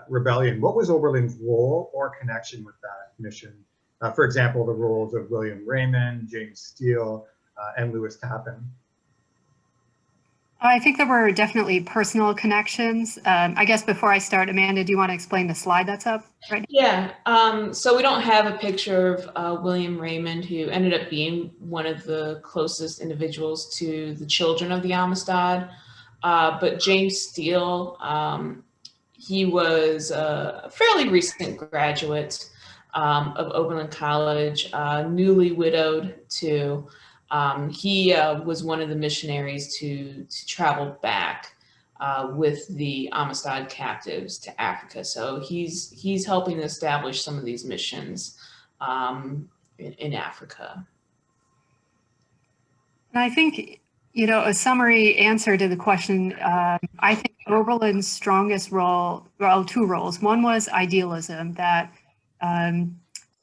Rebellion, what was Oberlin's role or connection with that mission? For example, the roles of William Raymond, James Steele, and Lewis Tappan. I think there were definitely personal connections. I guess before I start, Amanda, do you want to explain the slide that's up right now? Yeah, so we don't have a picture of William Raymond, who ended up being one of the closest individuals to the children of the Amistad. But James Steele, he was a fairly recent graduate of Oberlin College, newly widowed too. He was one of the missionaries to travel back with the Amistad captives to Africa. So he's helping establish some of these missions in Africa. And I think, a summary answer to the question, I think Oberlin's strongest role, well, two roles. One was idealism, that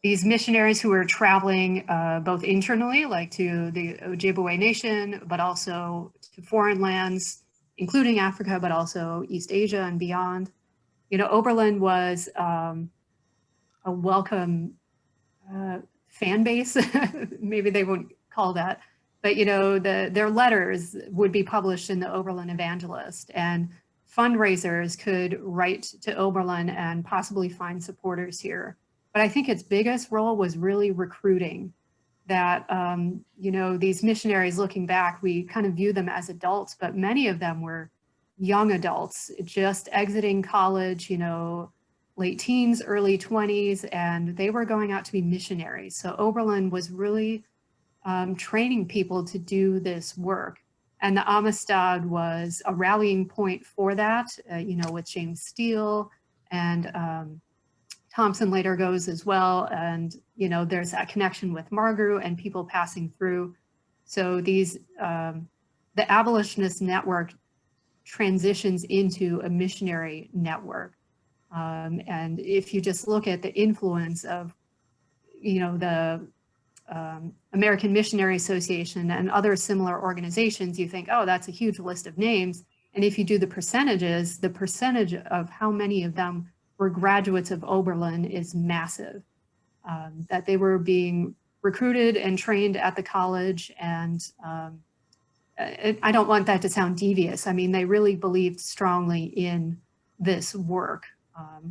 these missionaries who were traveling both internally, like to the Ojibwe Nation, but also to foreign lands, including Africa, but also East Asia and beyond. Oberlin was a welcome fan base, maybe they wouldn't call that, but their letters would be published in the Oberlin Evangelist, and fundraisers could write to Oberlin and possibly find supporters here. But I think its biggest role was really recruiting. That these missionaries, looking back, we kind of view them as adults, but many of them were young adults just exiting college, late teens, early 20s, and they were going out to be missionaries. So Oberlin was really training people to do this work. And the Amistad was a rallying point for that, with James Steele, and Thompson later goes as well. And, there's that connection with Margaret and people passing through. So these, the abolitionist network transitions into a missionary network. And if you just look at the influence of, the American Missionary Association and other similar organizations, you think, oh, that's a huge list of names. And if you do the percentages, the percentage of how many of them were graduates of Oberlin is massive. That they were being recruited and trained at the college. And I don't want that to sound devious. I mean, they really believed strongly in this work,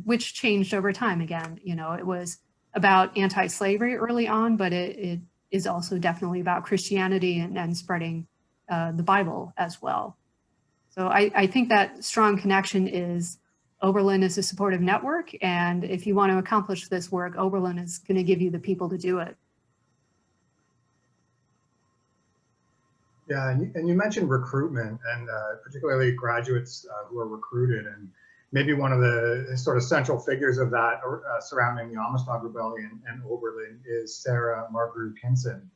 which changed over time. Again, it was about anti-slavery early on, but it is also definitely about Christianity and spreading the Bible as well. So I think that strong connection is Oberlin is a supportive network, and if you want to accomplish this work, Oberlin is going to give you the people to do it. Yeah, and you mentioned recruitment, and particularly graduates who are recruited, and maybe one of the sort of central figures of that surrounding the Amistad Rebellion and Oberlin is Sarah Margaret Kinson.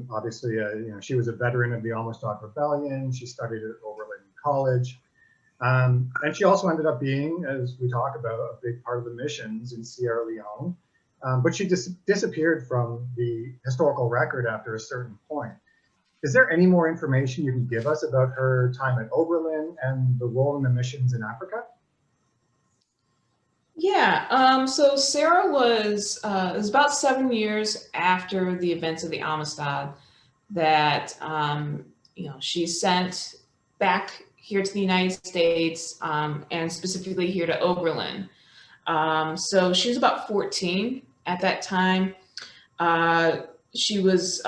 Obviously, she was a veteran of the Amistad Rebellion. She studied at Oberlin College. And she also ended up being, as we talk about, a big part of the missions in Sierra Leone. But she disappeared from the historical record after a certain point. Is there any more information you can give us about her time at Oberlin and the role in the missions in Africa? Yeah, so Sarah was, it was about 7 years after the events of the Amistad that, she sent back here to the United States, and specifically here to Oberlin. So she was about 14 at that time. She was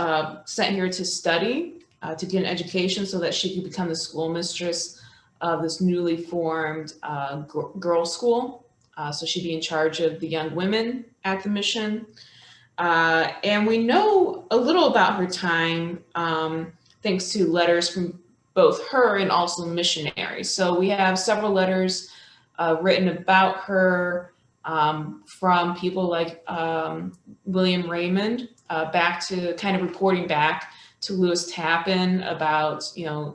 sent here to study, to get an education so that she could become the schoolmistress of this newly formed girls' school. So she'd be in charge of the young women at the mission. And we know a little about her time thanks to letters from both her and also missionaries. So we have several letters written about her from people like William Raymond, back to kind of reporting back to Lewis Tappan about,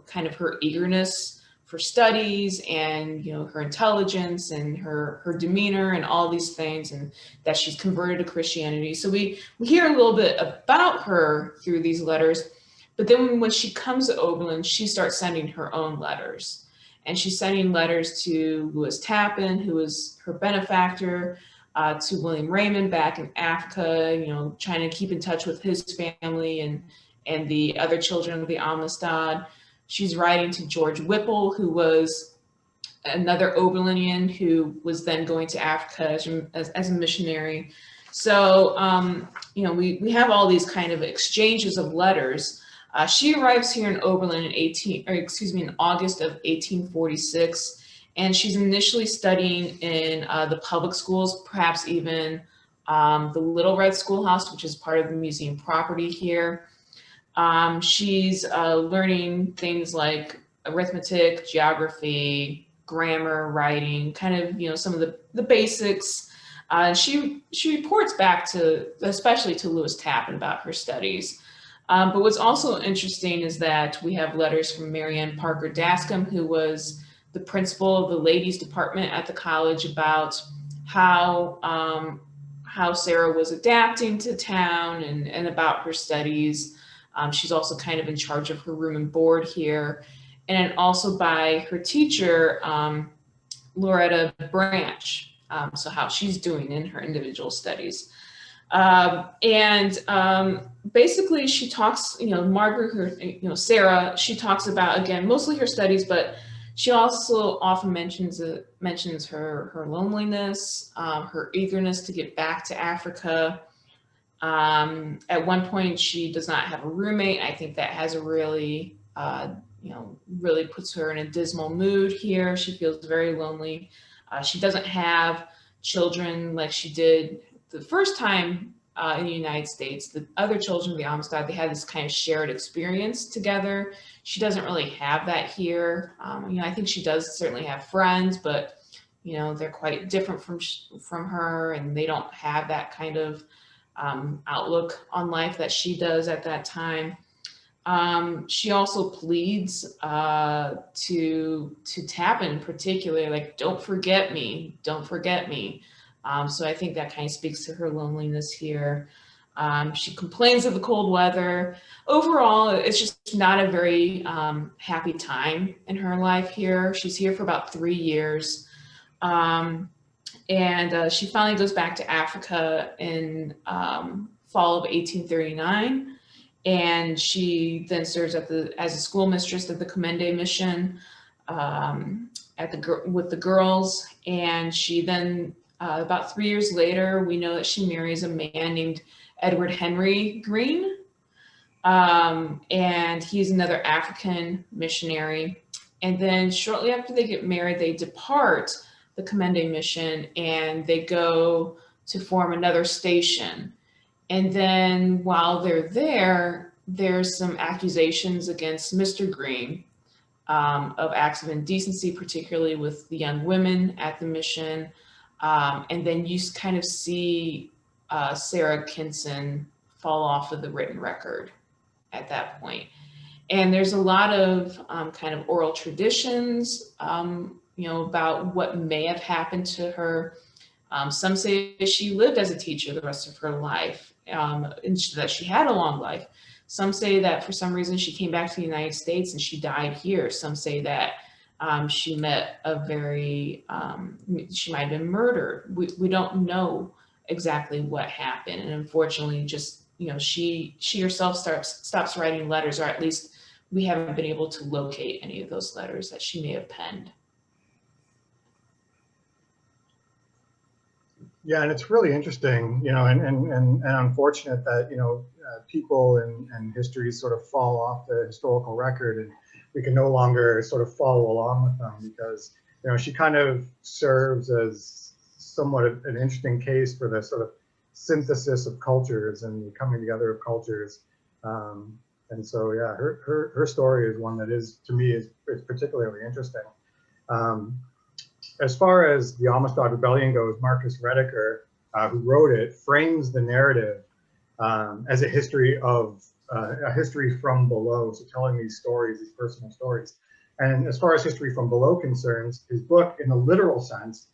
kind of her eagerness for studies and, her intelligence and her demeanor and all these things, and that she's converted to Christianity. So we hear a little bit about her through these letters. But then when she comes to Oberlin, she starts sending her own letters. And she's sending letters to Lewis Tappan, who was her benefactor, to William Raymond back in Africa, trying to keep in touch with his family and the other children of the Amistad. She's writing to George Whipple, who was another Oberlinian who was then going to Africa as a missionary. So, we have all these kind of exchanges of letters. She arrives here in Oberlin in August of 1846, and she's initially studying in the public schools, perhaps even the Little Red Schoolhouse, which is part of the museum property here. She's learning things like arithmetic, geography, grammar, writing, kind of, some of the basics. She reports back especially to Lewis Tappan about her studies. But what's also interesting is that we have letters from Marianne Parker Dascom, who was the principal of the ladies department at the college, about how Sarah was adapting to town and about her studies. She's also kind of in charge of her room and board here. And also by her teacher, Loretta Branch, so how she's doing in her individual studies. Basically she talks, Margaret, Sarah, she talks about, again, mostly her studies, but she also often mentions her loneliness, her eagerness to get back to Africa. At one point, she does not have a roommate. I think that has a really, really puts her in a dismal mood here. She feels very lonely. She doesn't have children like she did the first time in the United States. The other children of the Amistad, they had this kind of shared experience together. She doesn't really have that here. I think she does certainly have friends, but they're quite different from her, and they don't have that kind of outlook on life that she does at that time. She also pleads to Tappan in particular, like, don't forget me, don't forget me. So I think that kind of speaks to her loneliness here. She complains of the cold weather. Overall, it's just not a very happy time in her life here. She's here for about 3 years. She finally goes back to Africa in fall of 1839. And she then serves as a schoolmistress at the Commende mission with the girls. And she then, about 3 years later, we know that she marries a man named Edward Henry Green. And he's another African missionary. And then shortly after they get married, they depart the Commende mission and they go to form another station. And then while they're there, there's some accusations against Mr. Green of acts of indecency, particularly with the young women at the mission. And then you kind of see Sarah Kinson fall off of the written record at that point. And there's a lot of kind of oral traditions, about what may have happened to her. Some say she lived as a teacher the rest of her life, and that she had a long life. Some say that for some reason she came back to the United States and she died here. Some say that she met she might have been murdered. We don't know exactly what happened. And unfortunately, just, she herself stops writing letters, or at least we haven't been able to locate any of those letters that she may have penned. Yeah, and it's really interesting, and unfortunate that, people and histories sort of fall off the historical record, and we can no longer sort of follow along with them because, she kind of serves as somewhat an interesting case for the sort of synthesis of cultures and the coming together of cultures. And so, yeah, her story is one that is, to me, is particularly interesting. As far as the Amistad Rebellion goes, Marcus Rediker, who wrote it, frames the narrative as a history from below, so telling these stories, these personal stories. And as far as history from below concerns, his book, in a literal sense,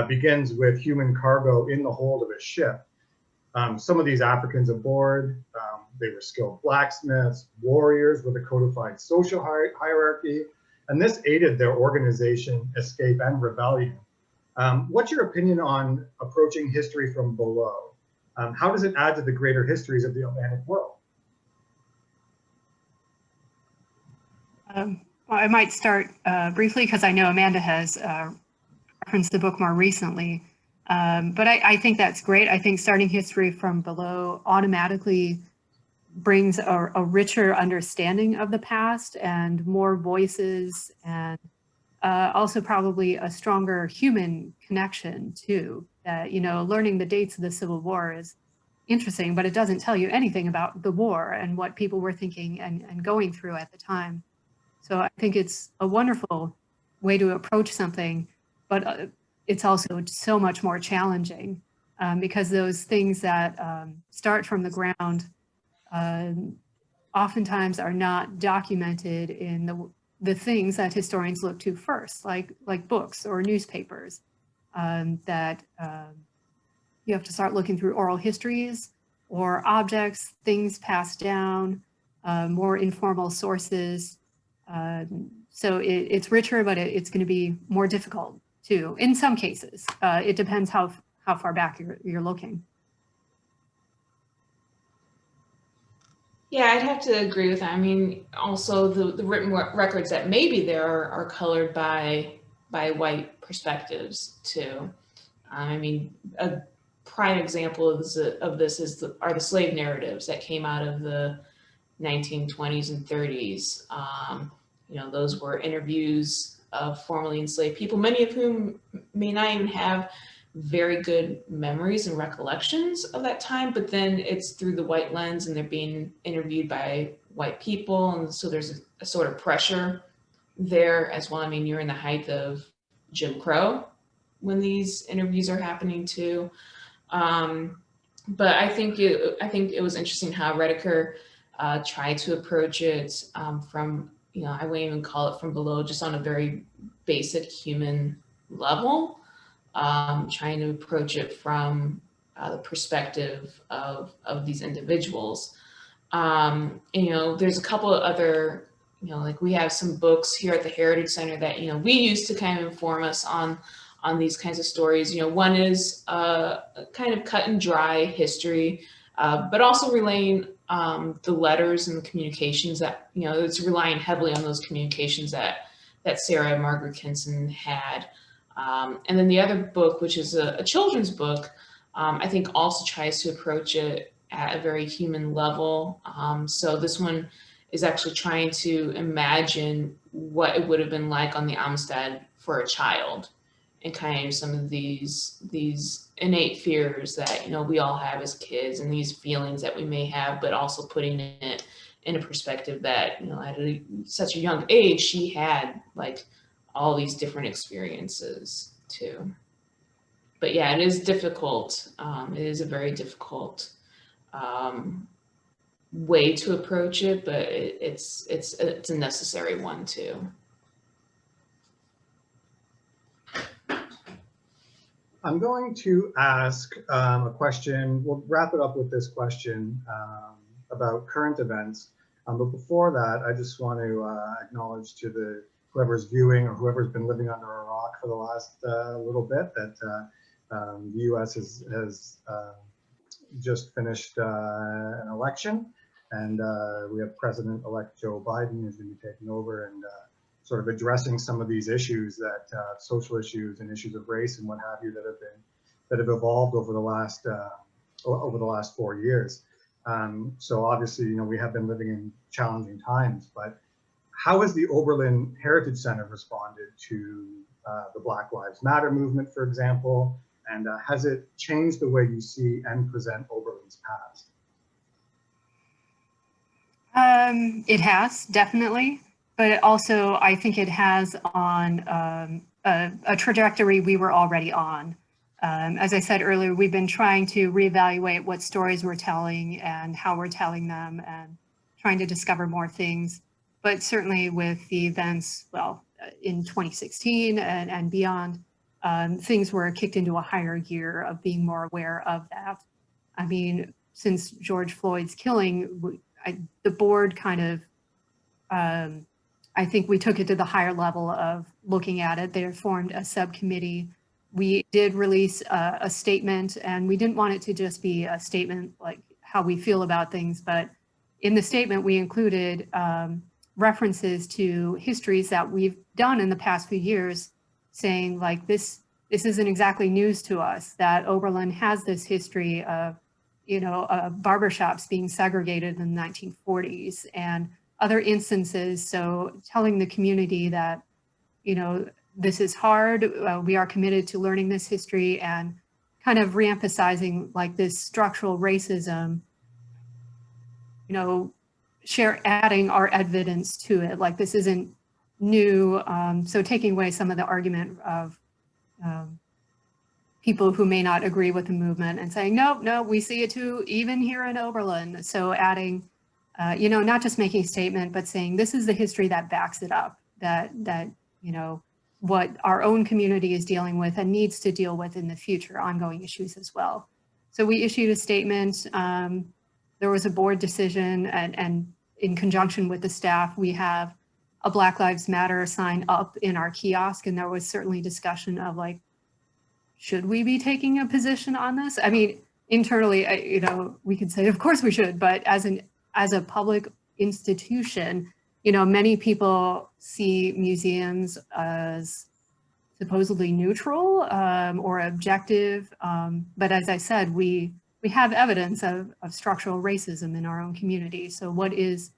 begins with human cargo in the hold of a ship. Some of these Africans aboard, they were skilled blacksmiths, warriors with a codified social hierarchy, and this aided their organization, escape, and rebellion. What's your opinion on approaching history from below? How does it add to the greater histories of the Atlantic world? Well, I might start briefly because I know Amanda has referenced the book more recently. But I think that's great. I think starting history from below automatically brings a richer understanding of the past and more voices, and also probably a stronger human connection too. That, learning the dates of the Civil War is interesting, but it doesn't tell you anything about the war and what people were thinking and going through at the time. So I think it's a wonderful way to approach something, but it's also so much more challenging because those things that start from the ground oftentimes are not documented in the things that historians look to first, like books or newspapers, that you have to start looking through oral histories or objects, things passed down, more informal sources. So it's richer, but it's going to be more difficult too, in some cases. It depends how far back you're looking. Yeah, I'd have to agree with that. I mean, also the written records that maybe there are colored by white perspectives too. I mean, a prime example of this are the slave narratives that came out of the 1920s and 30s. You know, those were interviews of formerly enslaved people, many of whom may not even have very good memories and recollections of that time, but then it's through the white lens and they're being interviewed by white people. And so there's a sort of pressure there as well. I mean, you're in the height of Jim Crow when these interviews are happening too. But I think it was interesting how Rediker tried to approach it from, you know, I wouldn't even call it from below, just on a very basic human level, trying to approach it from the perspective of these individuals. And, you know, there's a couple of other, you know, like we have some books here at the Heritage Center that, you know, we use to kind of inform us on these kinds of stories. You know, one is a kind of cut and dry history, but also relaying the letters and the communications that, you know, it's relying heavily on those communications that Sarah and Margaret Kinson had. And then the other book, which is a children's book, I think also tries to approach it at a very human level. So this one is actually trying to imagine what it would have been like on the Amistad for a child, and kind of some of these innate fears that, you know, we all have as kids, and these feelings that we may have, but also putting it in a perspective that, you know, at such a young age, she had like all these different experiences too. But yeah, it is difficult. It is a very difficult way to approach it, but it's a necessary one too. I'm going to ask a question. We'll wrap it up with this question about current events. But before that, I just want to acknowledge to whoever's viewing or whoever's been living under a rock for the last little bit that the U.S. has just finished an election, and we have President-elect Joe Biden who's going to be taking over and sort of addressing some of these issues that social issues and issues of race and what have you that have evolved over the last 4 years. So obviously, you know, we have been living in challenging times, but how has the Oberlin Heritage Center responded to the Black Lives Matter movement, for example, and has it changed the way you see and present Oberlin's past? It has, definitely. But also, I think it has on a trajectory we were already on. As I said earlier, we've been trying to reevaluate what stories we're telling and how we're telling them, and trying to discover more things. But certainly with the events, well, in 2016 and beyond, things were kicked into a higher gear of being more aware of that. I mean, since George Floyd's killing, the board kind of, I think we took it to the higher level of looking at it. They formed a subcommittee. We did release a statement, and we didn't want it to just be a statement like how we feel about things, but in the statement we included references to histories that we've done in the past few years, saying like this isn't exactly news to us, that Oberlin has this history of, you know, barbershops being segregated in the 1940s and other instances. So telling the community that, you know, this is hard, we are committed to learning this history, and kind of reemphasizing like this structural racism, you know, adding our evidence to it, like this isn't new. So taking away some of the argument of people who may not agree with the movement and saying, no, we see it too, even here in Oberlin. So adding, you know, not just making a statement, but saying this is the history that backs it up, that you know, what our own community is dealing with and needs to deal with in the future, ongoing issues as well. So we issued a statement. There was a board decision, and in conjunction with the staff, we have a Black Lives Matter sign up in our kiosk, and there was certainly discussion of like, should we be taking a position on this? I mean, internally, you know, we could say, of course we should, but as an as a public institution, you know, many people see museums as supposedly neutral or objective. But as I said, we have evidence of structural racism in our own community. So what is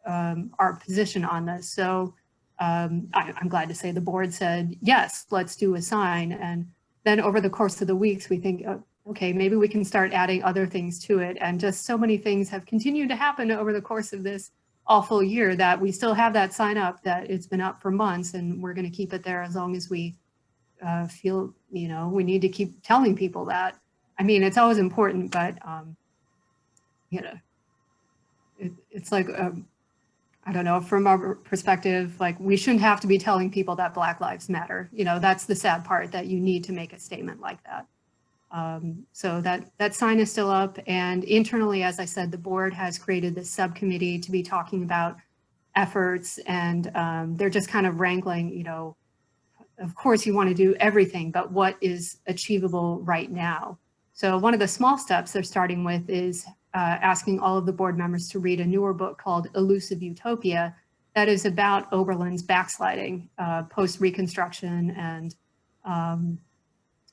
our position on this? So I'm glad to say the board said, yes, let's do a sign. And then over the course of the weeks, we think, okay, maybe we can start adding other things to it. And just so many things have continued to happen over the course of this awful year that we still have that sign up, that it's been up for months, and we're going to keep it there as long as we feel, you know, we need to keep telling people that. I mean, it's always important, but, you know, it's like, I don't know, from our perspective, like we shouldn't have to be telling people that Black Lives Matter. You know, that's the sad part, that you need to make a statement like that. So that sign is still up, and internally, as I said, the board has created this subcommittee to be talking about efforts, and they're just kind of wrangling, you know, of course you want to do everything, but what is achievable right now? So one of the small steps they're starting with is asking all of the board members to read a newer book called Elusive Utopia that is about Oberlin's backsliding post-Reconstruction and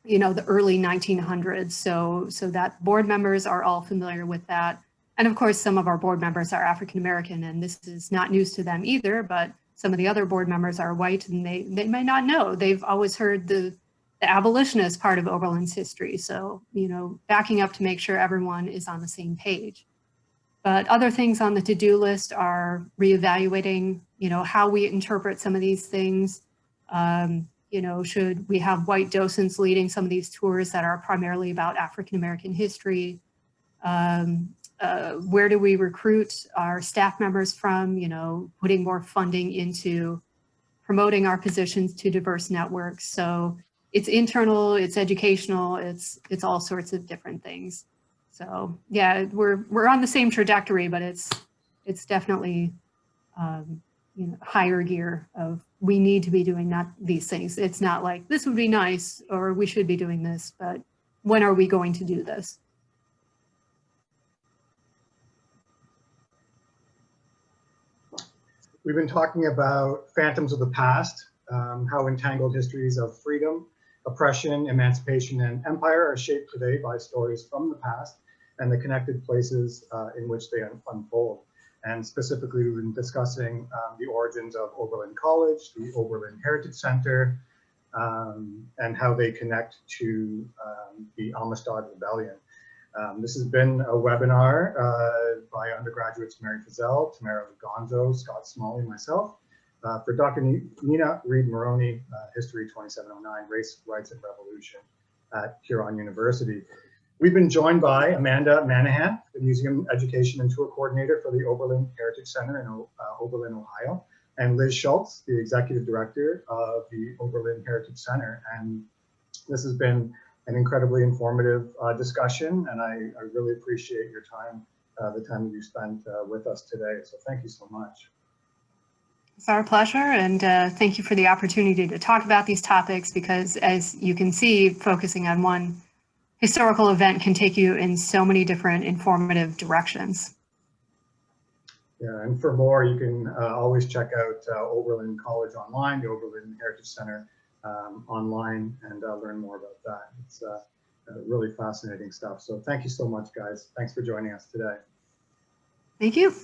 you know, the early 1900s. So that board members are all familiar with that. And of course, some of our board members are African-American, and this is not news to them either, but some of the other board members are white, and they may not know. They've always heard the abolitionist part of Oberlin's history. So, you know, backing up to make sure everyone is on the same page. But other things on the to-do list are reevaluating, you know, how we interpret some of these things. You know, should we have white docents leading some of these tours that are primarily about African-American history? Where do we recruit our staff members from? You know, putting more funding into promoting our positions to diverse networks. So it's internal, it's educational, it's all sorts of different things. So yeah, we're on the same trajectory, but it's definitely you know, higher gear of we need to be doing these things. It's not like this would be nice or we should be doing this, but when are we going to do this? We've been talking about phantoms of the past, how entangled histories of freedom, oppression, emancipation, and empire are shaped today by stories from the past and the connected places in which they unfold. And specifically, we've been discussing the origins of Oberlin College, the Oberlin Heritage Center, and how they connect to the Amistad Rebellion. This has been a webinar by undergraduates Mary Fizell, Tamara Lugonzo, Scott Smalley, and myself. For Dr. Nina Reed-Moroney, History 2709, Race, Rights, and Revolution at Huron University. We've been joined by Amanda Manahan, the Museum Education and Tour Coordinator for the Oberlin Heritage Center in Oberlin, Ohio, and Liz Schultz, the Executive Director of the Oberlin Heritage Center. And this has been an incredibly informative discussion, and I really appreciate your time, the time that you spent with us today. So thank you so much. It's our pleasure, and thank you for the opportunity to talk about these topics, because as you can see, focusing on one historical event can take you in so many different informative directions. Yeah, and for more, you can always check out Oberlin College online, the Oberlin Heritage Center online, and learn more about that. It's really fascinating stuff. So thank you so much, guys. Thanks for joining us today. Thank you.